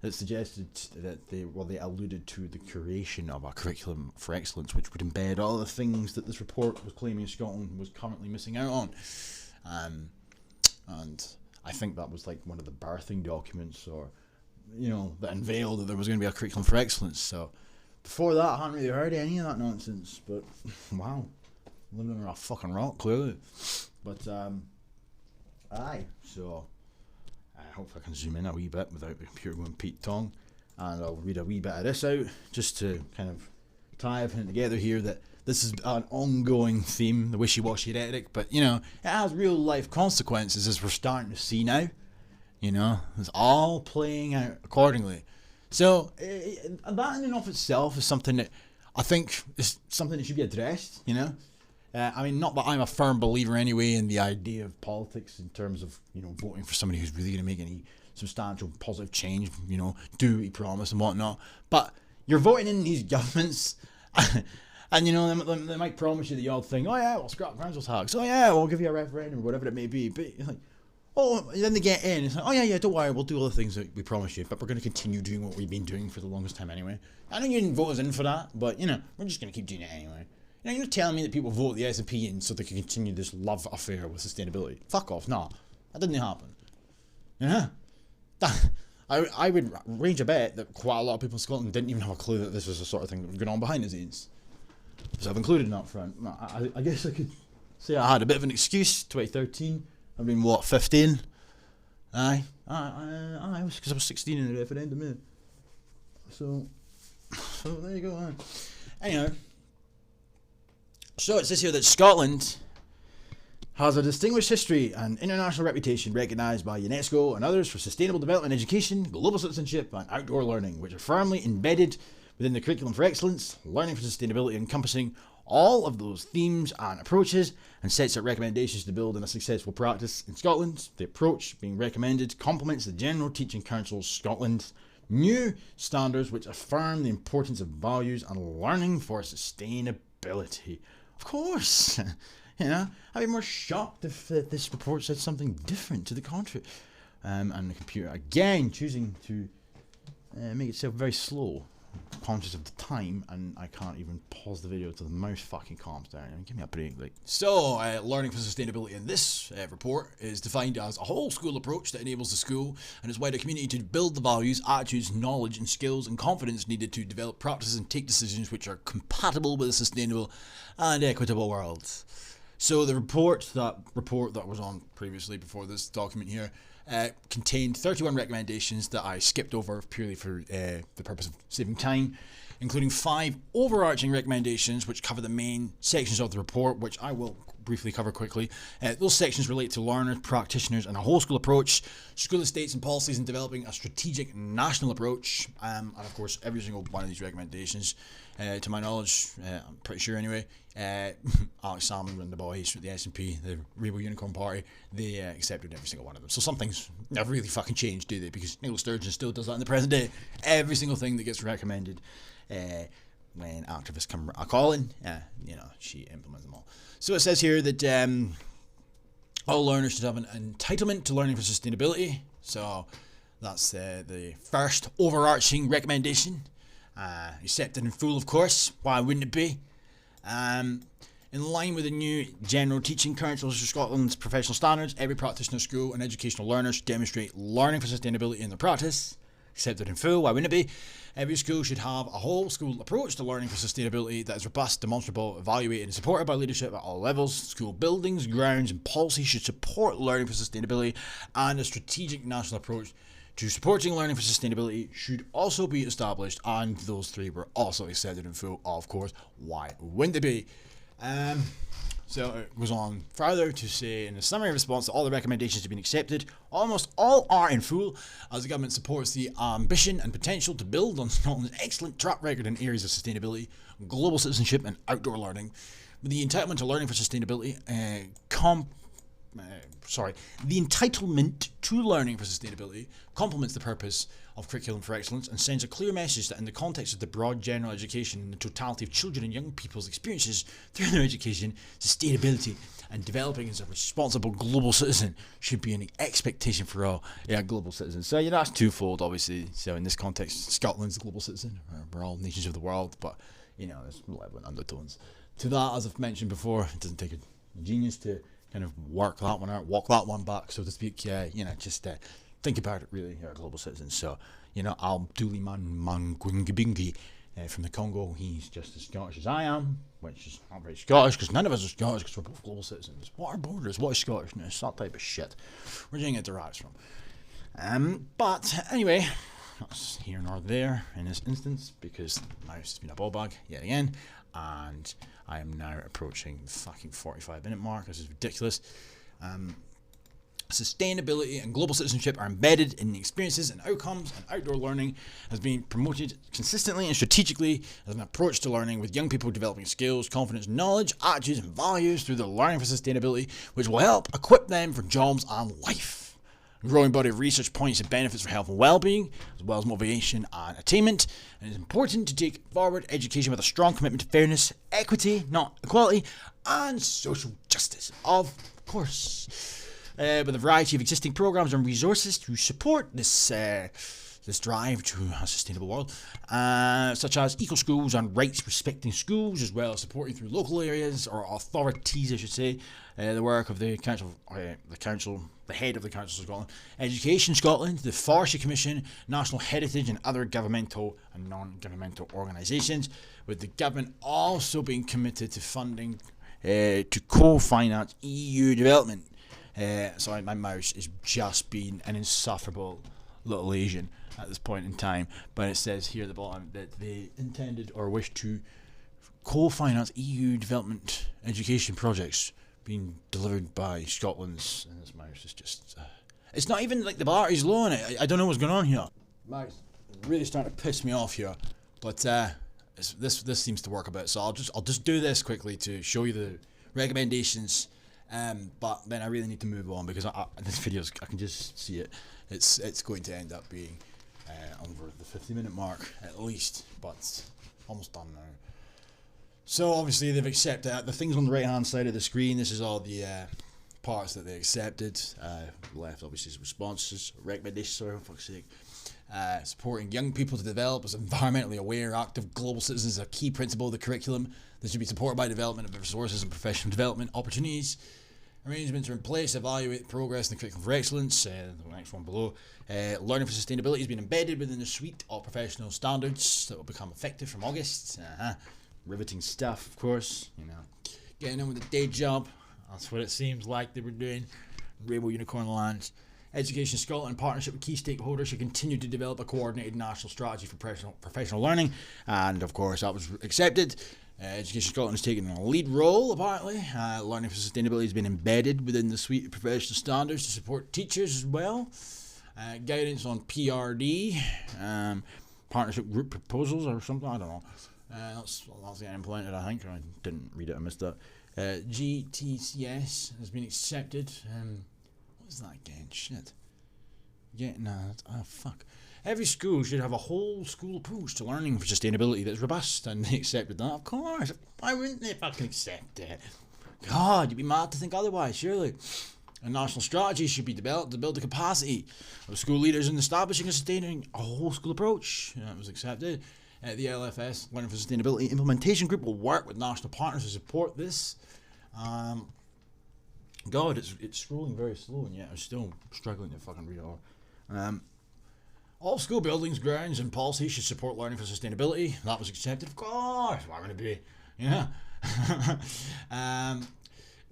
suggested that they alluded to the creation of a curriculum for excellence, which would embed all the things that this report was claiming Scotland was currently missing out on. And I think that was like one of the birthing documents, or, you know, that unveiled that there was going to be a curriculum for excellence. So before that, I hadn't really heard any of that nonsense, but wow. Living under a fucking rock, clearly. But, aye. So, I hope I can zoom in a wee bit without the computer going Pete Tong. And I'll read a wee bit of this out, just to kind of tie everything together here, that this is an ongoing theme, the wishy-washy rhetoric, but, you know, it has real-life consequences, as we're starting to see now. You know, it's all playing out accordingly. So, that in and of itself is something that I think is something that should be addressed, you know. I mean, not that I'm a firm believer anyway in the idea of politics in terms of, you know, voting for somebody who's really going to make any substantial positive change, you know, do what he promised and whatnot. But you're voting in these governments, and, you know, they might promise you the odd thing. Oh yeah, we'll scrap council tax. Oh yeah, we'll give you a referendum, or whatever it may be. But it's like, oh, then they get in. It's like, oh yeah, don't worry, we'll do all the things that we promised you, but we're going to continue doing what we've been doing for the longest time anyway. I know you didn't vote us in for that, but, you know, we're just going to keep doing it anyway. You know, you're telling me that people vote the SNP in so they can continue this love affair with sustainability. Fuck off, no. That didn't happen. Yeah. I would range a bet that quite a lot of people in Scotland didn't even have a clue that this was the sort of thing that was going on behind the scenes. So I've included in up front. I guess I could say I had a bit of an excuse. 2013. I've been, what, 15? Aye. It was because I was 16 in the referendum, yeah. So there you go, aye. Anyway. So it says here that Scotland has a distinguished history and international reputation recognised by UNESCO and others for sustainable development, education, global citizenship and outdoor learning, which are firmly embedded within the curriculum for excellence, learning for sustainability encompassing all of those themes and approaches and sets out recommendations to build on a successful practice in Scotland. The approach being recommended complements the General Teaching Council Scotland's new standards, which affirm the importance of values and learning for sustainability. Of course, you know, I'd be more shocked if this report said something different to the contrary. And the computer again choosing to make itself very slow, conscious of the time, and I can't even pause the video until the mouse fucking calms down. And give me a break, like. So, learning for sustainability in this report is defined as a whole school approach that enables the school and its wider community to build the values, attitudes, knowledge, and skills and confidence needed to develop practices and take decisions which are compatible with a sustainable and equitable world. So the report that was on previously before this document here contained 31 recommendations that I skipped over purely for the purpose of saving time, including 5 overarching recommendations which cover the main sections of the report, which I will briefly cover quickly. Those sections relate to learners, practitioners, and a whole school approach, school estates and policies, and developing a strategic national approach. And of course, every single one of these recommendations, to my knowledge, I'm pretty sure anyway, Alex Salmon and the boys with the SNP, the Rainbow Unicorn Party, they accepted every single one of them. So some things never really fucking changed, do they? Because Nicola Sturgeon still does that in the present day. Every single thing that gets recommended when activists come a calling, you know, she implements them all. So it says here that all learners should have an entitlement to learning for sustainability. So that's the first overarching recommendation. Accepted in full, of course. Why wouldn't it be? In line with the new General Teaching Council of Scotland's professional standards, every practitioner, school and educational learner should demonstrate learning for sustainability in their practice. Accepted in full, why wouldn't it be? Every school should have a whole school approach to learning for sustainability that is robust, demonstrable, evaluated and supported by leadership at all levels. School buildings, grounds and policies should support learning for sustainability, and a strategic national approach to supporting learning for sustainability should also be established, and those 3 were also accepted in full, of course. Why wouldn't they be? So it goes on further to say, in a summary response to all the recommendations have been accepted, almost all are in full, as the government supports the ambition and potential to build on Scotland's excellent track record in areas of sustainability, global citizenship and outdoor learning. With the entitlement to learning for sustainability, the entitlement to learning for sustainability complements the purpose of Curriculum for Excellence and sends a clear message that in the context of the broad general education and the totality of children and young people's experiences through their education, sustainability and developing as a responsible global citizen should be an expectation for all global citizens. So, you know, that's twofold, obviously. So in this context, Scotland's a global citizen. We're all nations of the world, but, you know, there's relevant undertones to that. As I've mentioned before, it doesn't take a genius to kind of work that one out, walk that one back, so to speak. You know, just think about it, really. You're a global citizen. So, you know, Al Dooley Mangwingabingi from the Congo, he's just as Scottish as I am, which is not very Scottish, because none of us are Scottish, because we're both global citizens. What are borders? What is Scottishness? That type of shit. Where do you think it derives from? But anyway, that's here nor there in this instance, because the mouse has been a ball bag yet again, and I am now approaching the fucking 45-minute mark. This is ridiculous. Sustainability and global citizenship are embedded in the experiences and outcomes, and outdoor learning has been promoted consistently and strategically as an approach to learning, with young people developing skills, confidence, knowledge, attitudes and values through their learning for sustainability, which will help equip them for jobs and life. A growing body of research points to benefits for health and well-being, as well as motivation and attainment, and it is important to take forward education with a strong commitment to fairness, equity, not equality, and social justice, of course. With a variety of existing programs and resources to support this drive to a sustainable world, such as eco-schools and rights-respecting schools, as well as supporting through local areas, or authorities, I should say, the work of the council, the head of the Council of Scotland, Education Scotland, the Forestry Commission, National Heritage and other governmental and non-governmental organisations, with the government also being committed to funding to co-finance EU development. Sorry, my mouse is just being an insufferable little Asian at this point in time, but it says here at the bottom that they intended or wish to co-finance EU development education projects being delivered by Scotland's, and this mouse is just it's not even like the bar is low on it. I don't know what's going on here. Mouse really starting to piss me off here, but this seems to work a bit. So I'll just do this quickly to show you the recommendations. But then I really need to move on because this video, I can just see it. It's going to end up being over the 50-minute mark at least, but almost done now. So obviously they've accepted the things on the right hand side of the screen. This is all the parts that they accepted. Left obviously is responses, recommendations. Sorry, for fuck's sake. Supporting young people to develop as environmentally aware, active global citizens is a key principle of the curriculum. This should be supported by development of resources and professional development opportunities. Arrangements are in place to evaluate progress in the curriculum for excellence. The next one below. Learning for sustainability has been embedded within the suite of professional standards that will become effective from August. Riveting stuff, of course. You know, getting on with the day job. That's what it seems like they were doing. Rainbow Unicorn Land. Education Scotland, in partnership with key stakeholders, should continue to develop a coordinated national strategy for professional learning. And of course, that was accepted. Education Scotland has taken a lead role, apparently. Learning for sustainability has been embedded within the suite of professional standards to support teachers as well. Guidance on PRD, partnership group proposals or something, I don't know. That's getting implemented, I think. I didn't read it, I missed that. GTCS has been accepted. What was that again? Shit. Fuck. Every school should have a whole school approach to learning for sustainability that's robust, and they accepted that, of course. Why wouldn't they fucking accept it? God, you'd be mad to think otherwise, surely. A national strategy should be developed to build the capacity of school leaders in establishing and sustaining a whole school approach. That was accepted. The LFS, Learning for Sustainability Implementation Group, will work with national partners to support this. God, it's scrolling very slow, and yet I'm still struggling to fucking read it all. All school buildings, grounds, and policies should support learning for sustainability. That was accepted, of course. Why would it be? Yeah.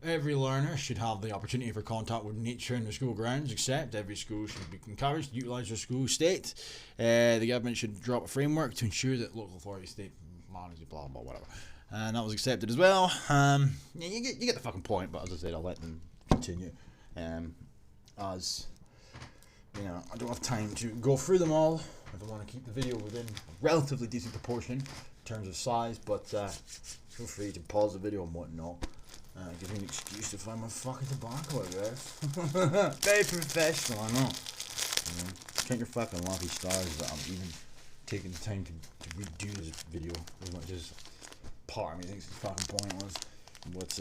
Every learner should have the opportunity for contact with nature in their school grounds, except every school should be encouraged to utilise their school state. The government should drop a framework to ensure that local authorities, state manage blah blah whatever. And that was accepted as well. You get the fucking point, but as I said, I'll let them continue. As you know, I don't have time to go through them all. I don't want to keep the video within a relatively decent proportion in terms of size, but feel free to pause the video and whatnot. Give me an excuse to find my fucking tobacco, I guess. Very professional, I know. Count your fucking lucky stars that I'm even taking the time to redo this video, as much as part of me thinks it's fucking pointless. But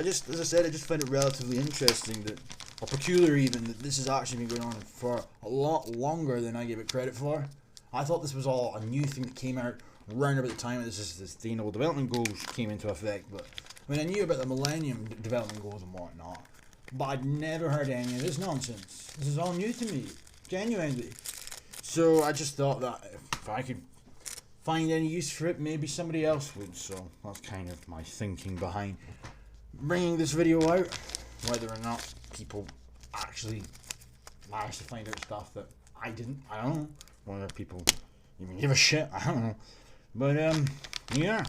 as I said, I just find it relatively interesting that, or peculiar even, that this has actually been going on for a lot longer than I gave it credit for. I thought this was all a new thing that came out around about the time that this Sustainable Development Goals came into effect, but I mean, I knew about the Millennium Development Goals and whatnot, but I'd never heard any of this nonsense. This is all new to me, genuinely. So I just thought that if I could find any use for it, maybe somebody else would. So that's kind of my thinking behind bringing this video out. Whether or not people actually managed to find out stuff that I didn't, I don't know. Whether people even give a shit, I don't know. But yeah.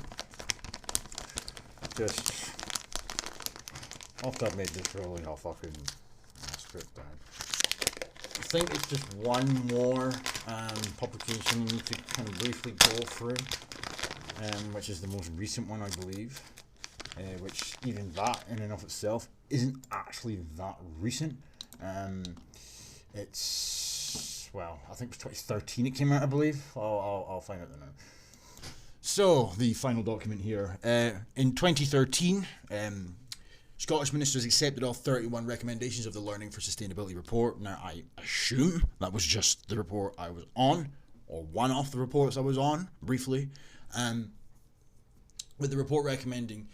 Just after I've made this rolling, I'll fucking script down. I think it's just one more publication we need to kind of briefly go through, which is the most recent one, I believe. Which even that in and of itself isn't actually that recent. It's, well, I think it was 2013 it came out, I believe. I'll find out the now. So, the final document here. In 2013, Scottish ministers accepted all 31 recommendations of the Learning for Sustainability report. Now, I assume that was just the report I was on, or one of the reports I was on, briefly. With the report recommending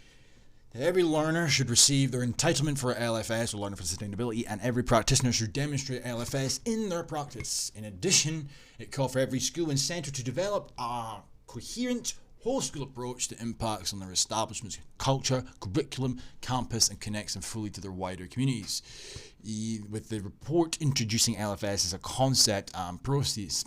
that every learner should receive their entitlement for LFS, or Learning for Sustainability, and every practitioner should demonstrate LFS in their practice. In addition, it called for every school and centre to develop a coherent whole school approach to impacts on their establishment's culture, curriculum, campus, and connects them fully to their wider communities. With the report introducing LFS as a concept and process,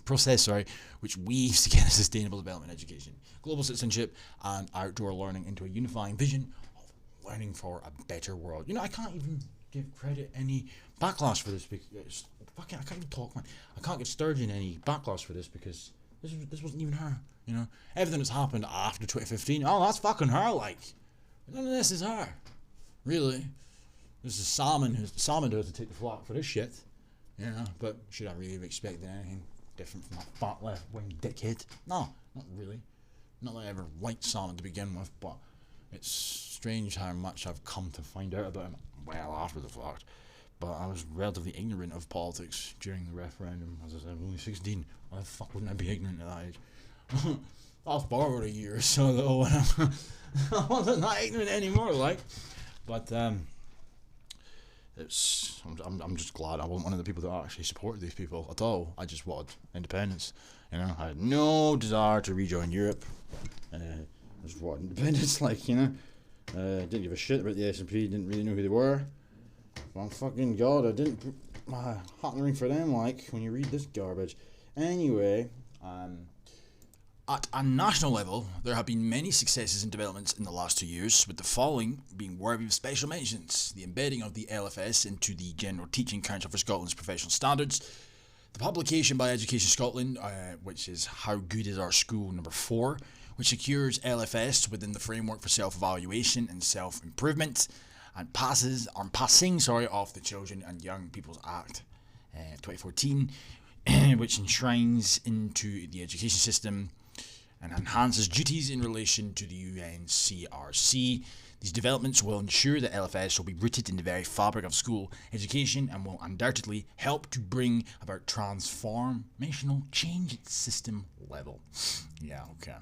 which weaves together sustainable development education, global citizenship, and outdoor learning into a unifying vision of learning for a better world. You know, I can't even give credit any backlash for this because I can't even talk, man. I can't give Sturgeon any backlash for this because This wasn't even her. You know, everything that's happened after 2015. Oh, that's fucking her. Like, none of this is her. Really, this is Salmon who has to take the flak for this shit. You know, but should I really have expected anything different from that fat left-wing dickhead? No, not really. Not that I ever liked Salmon to begin with, but it's strange how much I've come to find out about him well after the fact. But I was relatively ignorant of politics during the referendum. As I said, I'm only 16. Why the fuck wouldn't I be ignorant at that age? Fast forward a year or so though, when I wasn't that ignorant anymore, like. But I'm just glad I wasn't one of the people that actually supported these people at all. I just wanted independence. You know, I had no desire to rejoin Europe. I just wanted independence, like, you know. Didn't give a shit about the S&P, didn't really know who they were. Well, fucking God, I didn't put my hat in the ring for them, like, when you read this garbage. Anyway, at a national level, there have been many successes and developments in the last 2 years, with the following being worthy of special mentions: the embedding of the LFS into the General Teaching Council for Scotland's professional standards, the publication by Education Scotland, which is How Good Is Our School number 4, which secures LFS within the framework for self-evaluation and self-improvement, and passing off the Children and Young People's Act 2014, which enshrines into the education system and enhances duties in relation to the UNCRC. These developments will ensure that LFS will be rooted in the very fabric of school education and will undoubtedly help to bring about transformational change at system level. Yeah, okay.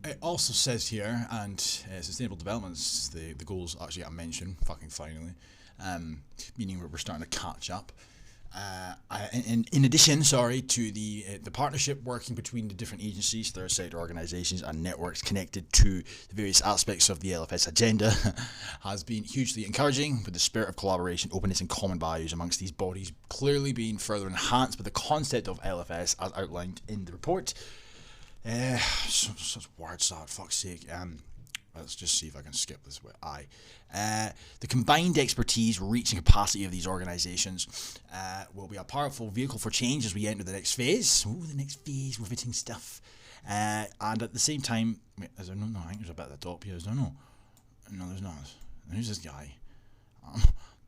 It also says here, and sustainable developments, the goals actually got mentioned, fucking finally, meaning we're starting to catch up. In addition, to the partnership working between the different agencies, third sector organisations and networks connected to the various aspects of the LFS agenda has been hugely encouraging, with the spirit of collaboration, openness and common values amongst these bodies clearly being further enhanced by the concept of LFS as outlined in the report. Such word salad, fuck's sake. Let's just see if I can skip this way. The combined expertise, reach and capacity of these organisations will be a powerful vehicle for change as we enter the next phase. Ooh, the next phase, riveting stuff. And at the same time, wait, is there no, I think there's a bit at the top here. Is there no? No, there's not. Who's this guy?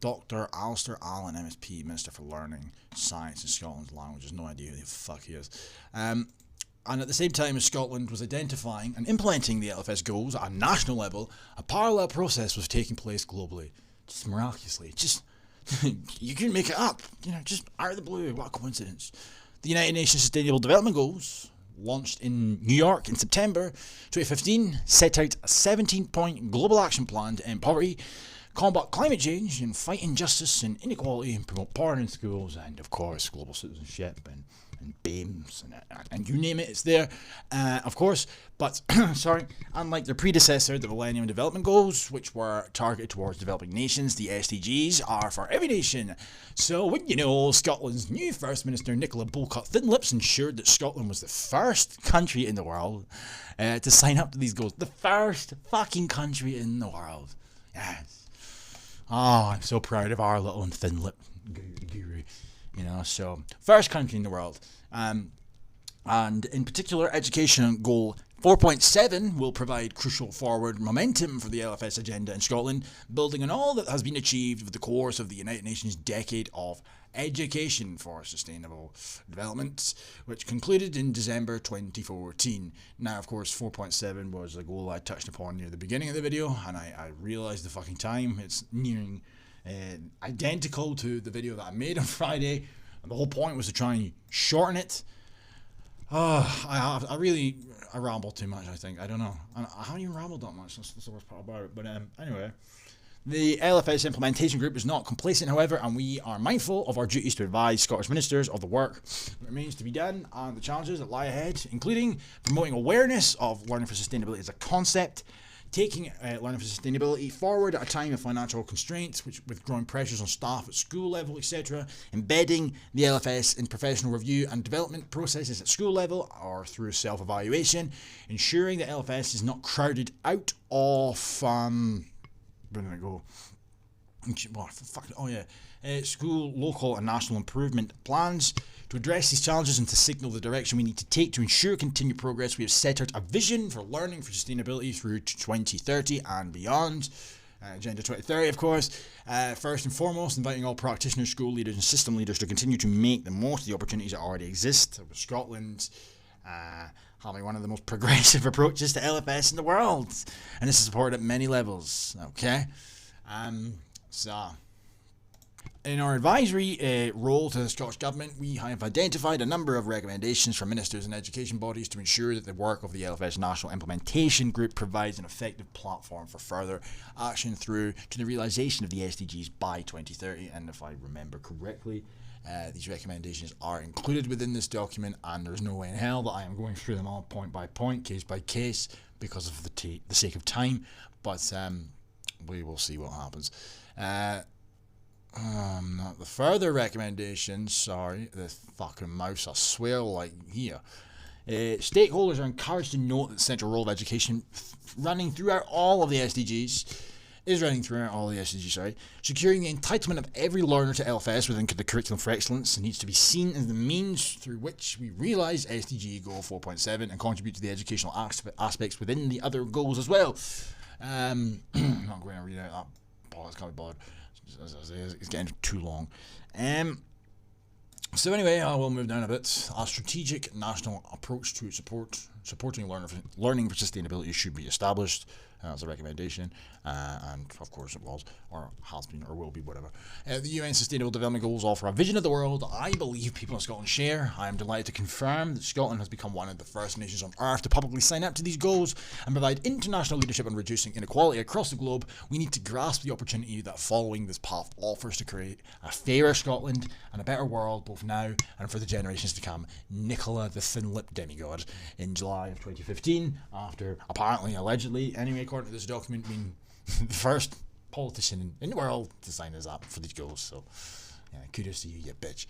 Dr. Alistair Allen, MSP, Minister for Learning, Science and Scotland's Languages. No idea who the fuck he is. And at the same time as Scotland was identifying and implementing the LFS goals at a national level, a parallel process was taking place globally. Just miraculously. Just, you couldn't make it up. You know, just out of the blue. What a coincidence. The United Nations Sustainable Development Goals, launched in New York in September 2015, set out a 17-point global action plan to end poverty, combat climate change, and fight injustice and inequality, and promote power in schools, and of course global citizenship and BAMES and you name it, it's there, of course. But unlike their predecessor, the Millennium Development Goals, which were targeted towards developing nations, the SDGs are for every nation. So, wouldn't you know, Scotland's new First Minister Nicola Bullcut-Thinlips ensured that Scotland was the first country in the world to sign up to these goals. The first fucking country in the world. Yes. Oh, I'm so proud of our little Thinlip guru. You know, so first country in the world. And in particular, education goal 4.7 will provide crucial forward momentum for the LFS agenda in Scotland, building on all that has been achieved with the course of the United Nations Decade of Education for Sustainable Development, which concluded in December 2014. Now, of course, 4.7 was a goal I touched upon near the beginning of the video, and I realised the fucking time. It's nearing identical to the video that I made on Friday, and the whole point was to try and shorten it. I rambled too much, I think. I don't know. I haven't even rambled that much. That's the worst part about it. But anyway, the LFS implementation group is not complacent, however, and we are mindful of our duties to advise Scottish ministers of the work that remains to be done and the challenges that lie ahead, including promoting awareness of learning for sustainability as a concept, taking learning for sustainability forward at a time of financial constraints, which with growing pressures on staff at school level, etc., embedding the LFS in professional review and development processes at school level or through self-evaluation, ensuring that LFS is not crowded out of where did I go? school, local and national improvement plans. To address these challenges and to signal the direction we need to take to ensure continued progress, we have set out a vision for learning for sustainability through to 2030 and beyond. Agenda 2030, of course. First and foremost, inviting all practitioners, school leaders and system leaders to continue to make the most of the opportunities that already exist. With Scotland having one of the most progressive approaches to LFS in the world. And this is supported at many levels. Okay? So, in our advisory role to the Scottish Government, we have identified a number of recommendations for ministers and education bodies to ensure that the work of the LFS National Implementation Group provides an effective platform for further action through to the realisation of the SDGs by 2030. And if I remember correctly, these recommendations are included within this document, and there's no way in hell that I am going through them all point by point, case by case, because of the sake of time. But we will see what happens. Not the further recommendations, sorry, the fucking mouse, I swear, like here. Stakeholders are encouraged to note that the central role of education running throughout all of the SDGs Securing the entitlement of every learner to LFS within the curriculum for excellence needs to be seen as the means through which we realise SDG Goal 4.7 and contribute to the educational aspects within the other goals as well. I'm not going to read out that bollocks, can't be bothered. It's getting too long. So anyway, I will move down a bit. A strategic national approach to supporting learning for sustainability should be established as a recommendation, and of course it was, or has been, or will be, whatever. The UN Sustainable Development Goals offer a vision of the world I believe people in Scotland share. I am delighted to confirm that Scotland has become one of the first nations on earth to publicly sign up to these goals and provide international leadership on reducing inequality across the globe. We need to grasp the opportunity that following this path offers to create a fairer Scotland and a better world, both now and for the generations to come. Nicola the Thin-Lipped Demigod, in July of 2015, after apparently, allegedly, anyway, according to this document, being the first politician in the world to sign us up for these goals. So, yeah, kudos to you, you bitch.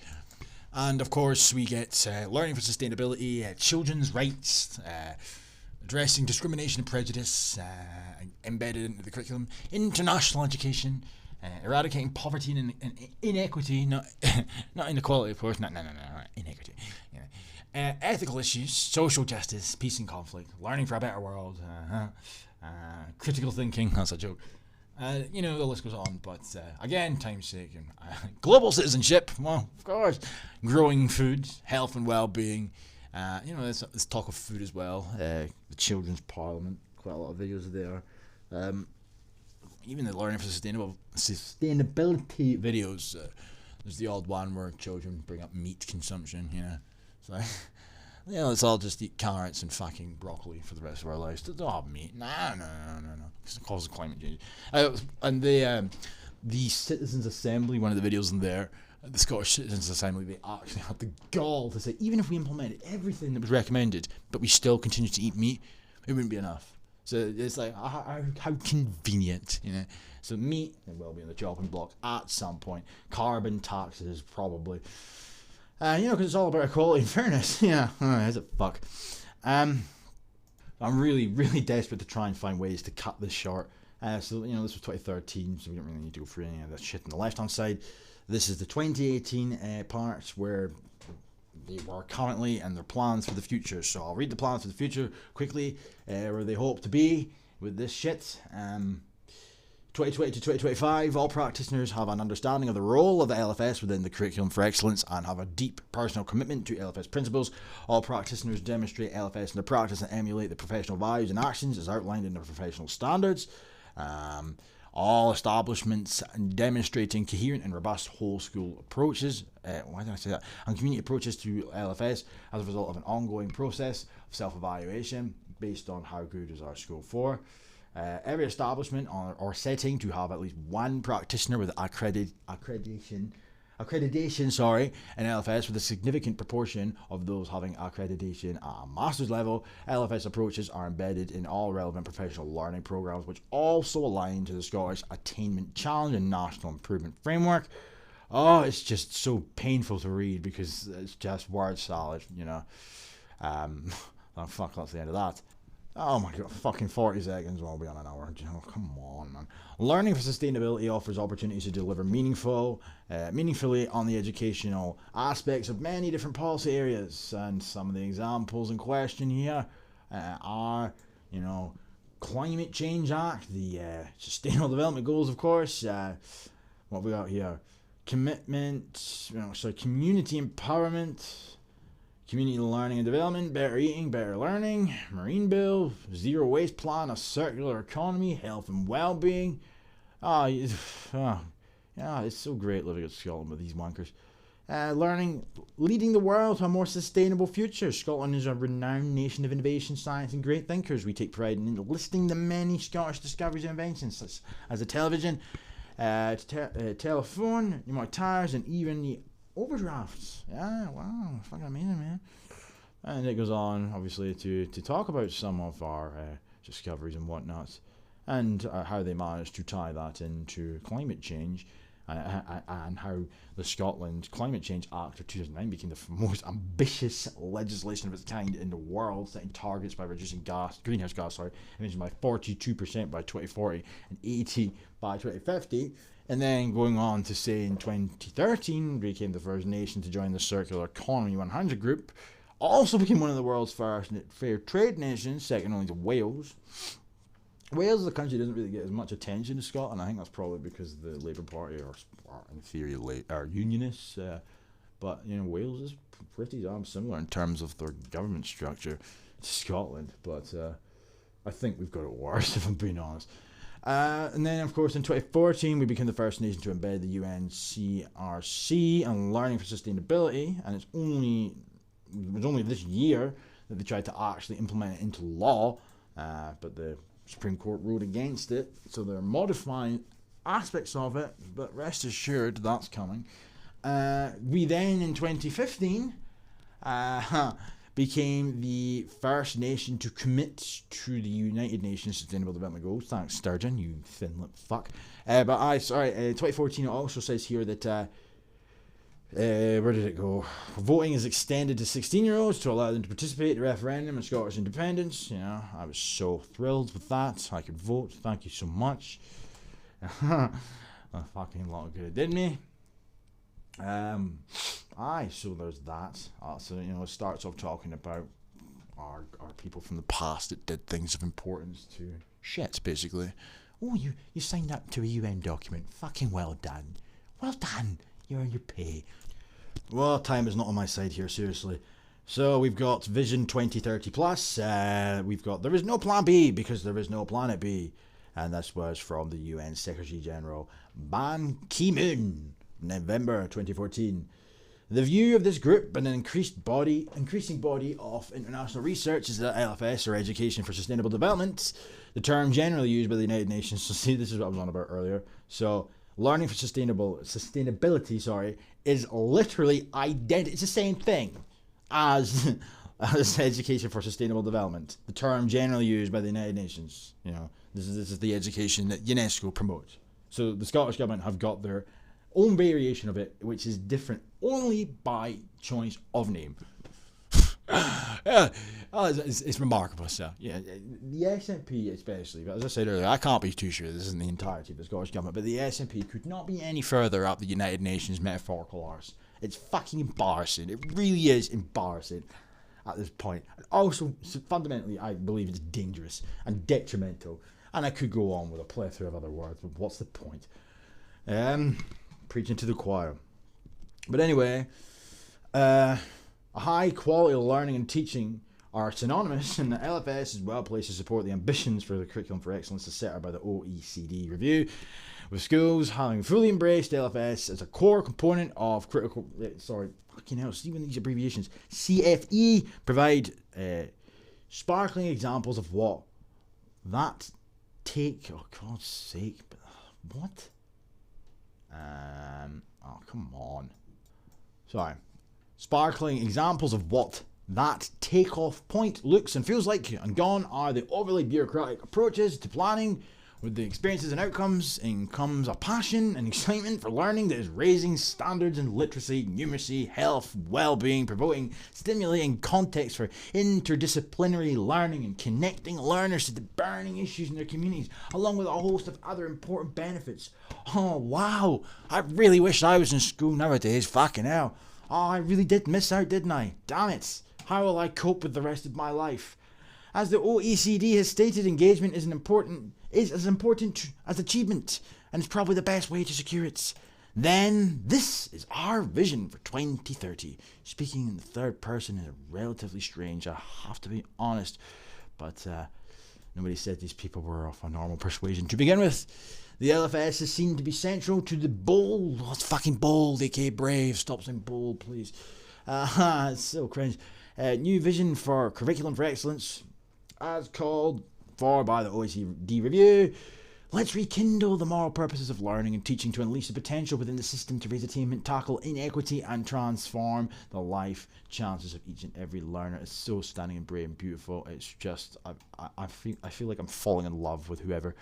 And of course, we get learning for sustainability, children's rights, addressing discrimination and prejudice, embedded into the curriculum, international education, eradicating poverty and inequity, not inequality, of course, no, inequity. Yeah. Ethical issues, social justice, peace and conflict, learning for a better world, critical thinking, that's a joke. The list goes on, but again, time's sake, and global citizenship, well, of course, growing food, health and well-being, there's talk of food as well, the Children's Parliament, quite a lot of videos there, even the learning for sustainability videos, there's the odd one where children bring up meat consumption, so let's all just eat carrots and fucking broccoli for the rest of our lives. Don't have meat. No. Because it causes climate change. And the Citizens Assembly, one of the videos in there, the Scottish Citizens Assembly, they actually had the gall to say, even if we implemented everything that was recommended, but we still continue to eat meat, it wouldn't be enough. So it's like, how convenient, So meat, it will be on the chopping block at some point. Carbon taxes, probably. Because it's all about equality and fairness. Is it fuck? I'm really, really desperate to try and find ways to cut this short. This was 2013, so we don't really need to go through any of that shit on the left-hand side. This is the 2018 parts where they were currently and their plans for the future. So I'll read the plans for the future quickly, where they hope to be with this shit. 2020 to 2025, all practitioners have an understanding of the role of the LFS within the curriculum for excellence and have a deep personal commitment to LFS principles. All practitioners demonstrate LFS in their practice and emulate the professional values and actions as outlined in their professional standards. All establishments demonstrating coherent and robust whole school approaches, and community approaches to LFS as a result of an ongoing process of self-evaluation based on how good is our school for. Every establishment or setting to have at least one practitioner with accreditation, in LFS, with a significant proportion of those having accreditation at a master's level. LFS approaches are embedded in all relevant professional learning programs, which also align to the Scottish Attainment Challenge and National Improvement Framework. Oh, it's just so painful to read because it's just word salad, Oh, fuck, that's the end of that. Oh my god, fucking 40 seconds, we'll be on an hour. Oh, come on, man. Learning for sustainability offers opportunities to deliver meaningfully on the educational aspects of many different policy areas. And some of the examples in question here are, Climate Change Act, the Sustainable Development Goals, of course. What have we got here? Commitment, community empowerment, community learning and development, better eating, better learning, marine bill, zero waste plan, a circular economy, health and well-being. It's so great living in Scotland with these wankers. Leading the world to a more sustainable future. Scotland is a renowned nation of innovation, science and great thinkers. We take pride in listing the many Scottish discoveries and inventions, such as the television, telephone, pneumatic tires, and even the overdrafts. Yeah, wow, fucking amazing, man. And it goes on, obviously, to talk about some of our discoveries and whatnot, and how they managed to tie that into climate change, and how the Scotland Climate Change Act of 2009 became the most ambitious legislation of its kind in the world, setting targets by reducing greenhouse gas emissions by 42% by 2040 and 80% by 2050. And then going on to say in 2013, we became the first nation to join the Circular Economy 100 group. Also became one of the world's first fair trade nations, second only to Wales. Wales as a country doesn't really get as much attention as Scotland. I think that's probably because the Labour Party are in theory are unionists. But Wales is pretty damn similar in terms of their government structure to Scotland. But I think we've got it worse, if I'm being honest. And then, of course, in 2014, we became the first nation to embed the UNCRC and Learning for Sustainability. And it was only this year that they tried to actually implement it into law. But the Supreme Court ruled against it, so they're modifying aspects of it, but rest assured that's coming. We then, in 2015, became the first nation to commit to the United Nations Sustainable Development Goals. Thanks, Sturgeon, you thin-lipped fuck. 2014 it also says here that where did it go? Voting is extended to 16-year-olds to allow them to participate in the referendum on Scottish independence. I was so thrilled with that. I could vote. Thank you so much. A fucking lot of good, didn't me? So there's that. It starts off talking about our people from the past that did things of importance to shit, basically. Oh, you signed up to a UN document. Fucking well done. Well done. You're on your pay. Well, time is not on my side here, seriously. So we've got Vision 2030 plus. We've got there is no plan B because there is no planet B. And this was from the UN Secretary General Ban Ki-moon, November 2014. The view of this group and an increasing body of international research is that LFS, or Education for Sustainable Development, the term generally used by the United Nations. So see, this is what I was on about earlier. So learning for sustainability, is literally it's the same thing as Education for Sustainable Development, the term generally used by the United Nations. This is the education that UNESCO promotes. So the Scottish Government have got their own variation of it, which is different only by choice of name. It's remarkable. So the SNP especially, but as I said earlier, I can't be too sure this isn't the entirety of the Scottish Government, but the SNP could not be any further up the United Nations metaphorical arse. It's fucking embarrassing. It really is embarrassing at this point. And also, fundamentally, I believe it's dangerous and detrimental. And I could go on with a plethora of other words, but what's the point? Preaching to the choir. But anyway, a high quality of learning and teaching are synonymous, and the LFS is well placed to support the ambitions for the Curriculum for Excellence as set out by the OECD review, with schools having fully embraced LFS as a core component of these abbreviations. CFE provide sparkling examples of what that take. Oh, God's sake! What? Oh, come on. Sorry. Sparkling examples of what that takeoff point looks and feels like, and gone are the overly bureaucratic approaches to planning With the experiences and outcomes comes a passion and excitement for learning that is raising standards in literacy, numeracy, health, well-being, promoting, stimulating context for interdisciplinary learning and connecting learners to the burning issues in their communities, along with a host of other important benefits. Oh, wow. I really wish I was in school nowadays. Fucking hell. Oh, I really did miss out, didn't I? Damn it. How will I cope with the rest of my life? As the OECD has stated, engagement is as important as achievement, and is probably the best way to secure it. Then this is our vision for 2030. Speaking in the third person is relatively strange, I have to be honest, but nobody said these people were of a normal persuasion to begin with. The LFS is seen to be central to the bold. Oh, it's fucking bold, aka brave. Stop saying bold, please. It's so cringe. New vision for curriculum for excellence, as called for by the OECD review. Let's rekindle the moral purposes of learning and teaching to unleash the potential within the system to raise attainment, tackle inequity, and transform the life chances of each and every learner. It's so stunning and brave and beautiful. It's just, I feel like I'm falling in love with whoever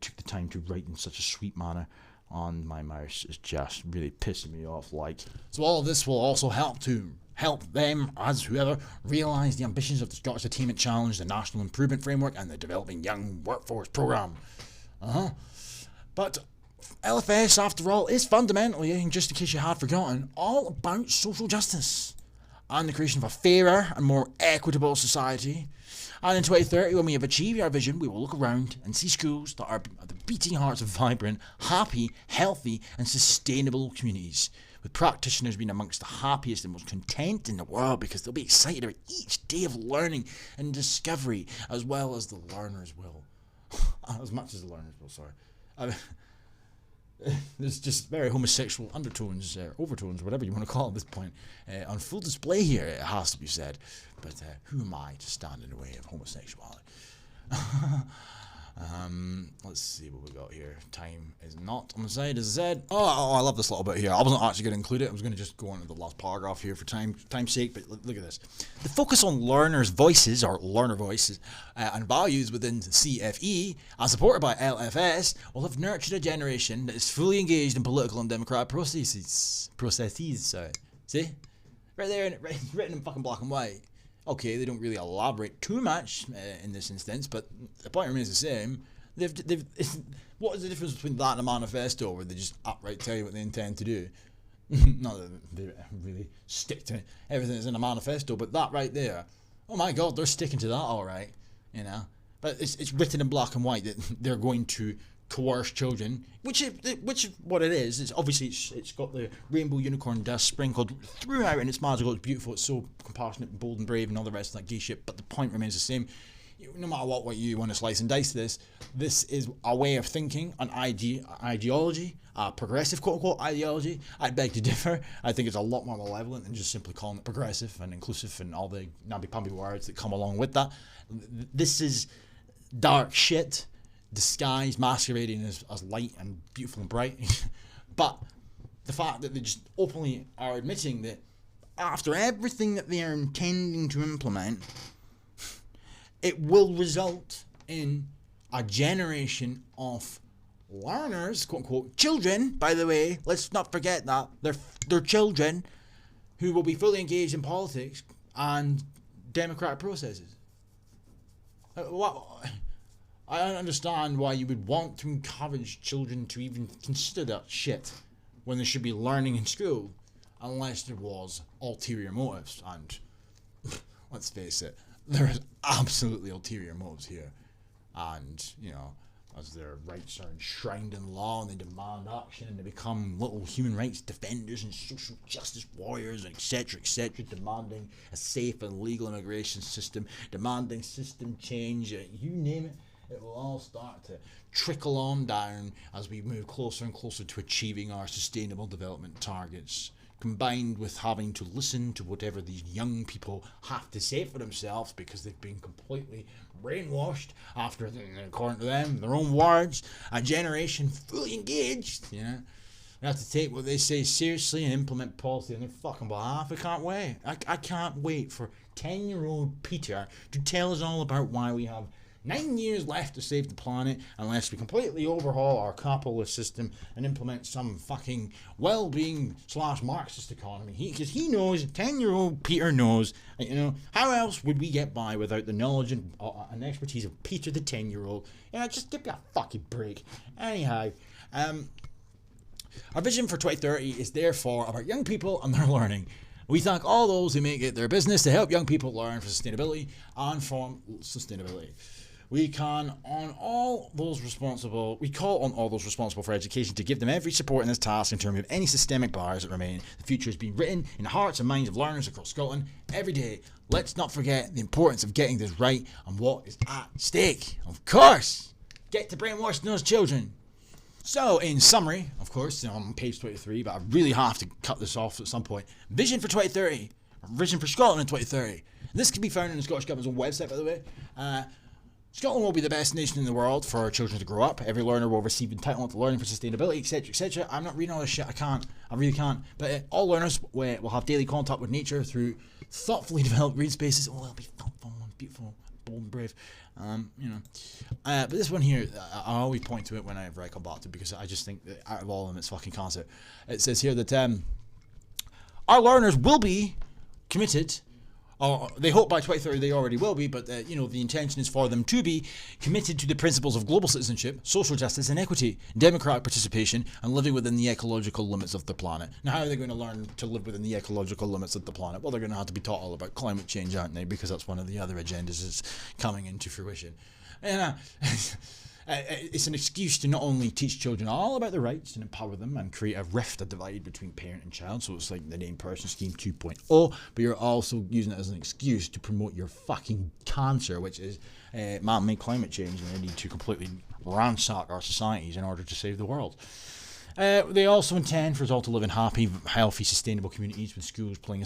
took the time to write in such a sweet manner on my mouse. It's just really pissing me off. So all of this will also help them, as whoever, realise the ambitions of the Scottish Attainment Challenge, the National Improvement Framework, and the Developing Young Workforce Programme. But LFS, after all, is fundamentally, just in case you had forgotten, all about social justice and the creation of a fairer and more equitable society. And in 2030, when we have achieved our vision, we will look around and see schools that are the beating hearts of vibrant, happy, healthy, and sustainable communities, with practitioners being amongst the happiest and most content in the world, because they'll be excited about each day of learning and discovery, as well as the learners will. As much as the learners will, sorry. There's just very homosexual undertones, overtones, whatever you want to call it at this point, on full display here, it has to be said. But who am I to stand in the way of homosexuality? Let's see what we got here. Time is not on the side, as I said. Oh, I love this little bit here. I wasn't actually going to include it. I was going to just go on to the last paragraph here for time's sake, but look at this. The focus on learners' voices, or learner voices, and values within CFE, as supported by LFS, will have nurtured a generation that is fully engaged in political and democratic processes. See? Right there, written in fucking black and white. Okay, they don't really elaborate too much in this instance, but the point remains the same. What is the difference between that and a manifesto, where they just outright tell you what they intend to do? Not that they really stick to everything that's in a manifesto, but that right there, oh my god, they're sticking to that all right, you know. But it's written in black and white that they're going to coerce children, which is what it is. It's obviously it's got the rainbow unicorn dust sprinkled throughout, and it's magical, it's beautiful, it's so compassionate and bold and brave and all the rest of that gay shit. But the point remains the same. No matter what you want to slice and dice this is a way of thinking, an ideology, a progressive quote-unquote ideology. I beg to differ. I think it's a lot more malevolent than just simply calling it progressive and inclusive and all the namby-pamby words that come along with that. This is dark shit disguised, masquerading as light and beautiful and bright. But the fact that they just openly are admitting that after everything that they are intending to implement, it will result in a generation of learners, quote unquote, children, by the way, let's not forget that, they're children who will be fully engaged in politics and democratic processes. I don't understand why you would want to encourage children to even consider that shit when they should be learning in school, unless there was ulterior motives. And let's face it, there is absolutely ulterior motives here. And, you know, as their rights are enshrined in law and they demand action and they become little human rights defenders and social justice warriors, etc., demanding a safe and legal immigration system, demanding system change, you name it. It will all start to trickle on down as we move closer and closer to achieving our sustainable development targets, combined with having to listen to whatever these young people have to say for themselves, because they've been completely brainwashed after, according to them, their own words, a generation fully engaged, you know. We have to take what they say seriously and implement policy on their fucking behalf. I can't wait. I can't wait for 10-year-old Peter to tell us all about why we have 9 years left to save the planet unless we completely overhaul our capitalist system and implement some fucking well-being / Marxist economy. Because he knows, 10-year-old Peter knows, how else would we get by without the knowledge and expertise of Peter the 10-year-old? Just give me a fucking break. Anyhow, our vision for 2030 is therefore about young people and their learning. We thank all those who make it their business to help young people learn for sustainability and from sustainability. We call on all those responsible for education to give them every support in this task and to remove any systemic barriers that remain. The future is being written in the hearts and minds of learners across Scotland every day. Let's not forget the importance of getting this right and what is at stake. Of course, get to brainwashing those children. So, in summary, of course, I'm on page 23, but I really have to cut this off at some point. Vision for 2030. Vision for Scotland in 2030. This can be found on the Scottish Government's own website, by the way. Scotland will be the best nation in the world for our children to grow up. Every learner will receive entitlement to learning for sustainability, etc., etc. I'm not reading all this shit. I really can't. But all learners will have daily contact with nature through thoughtfully developed green spaces. Oh, they'll be thoughtful and beautiful, bold and brave. But this one here, I always point to it whenever I come back to it because I just think that out of all of them, it's fucking concept. It says here that our learners will be committed, or they hope by 2030 they already will be, but the intention is for them to be committed to the principles of global citizenship, social justice and equity, democratic participation, and living within the ecological limits of the planet. Now, how are they going to learn to live within the ecological limits of the planet? Well, they're going to have to be taught all about climate change, aren't they? Because that's one of the other agendas that's coming into fruition. And it's an excuse to not only teach children all about their rights and empower them and create a divide between parent and child, so it's like the named person scheme 2.0, but you're also using it as an excuse to promote your fucking cancer, which is man-made climate change, and they need to completely ransack our societies in order to save the world. They also intend for us all to live in happy, healthy, sustainable communities with schools playing a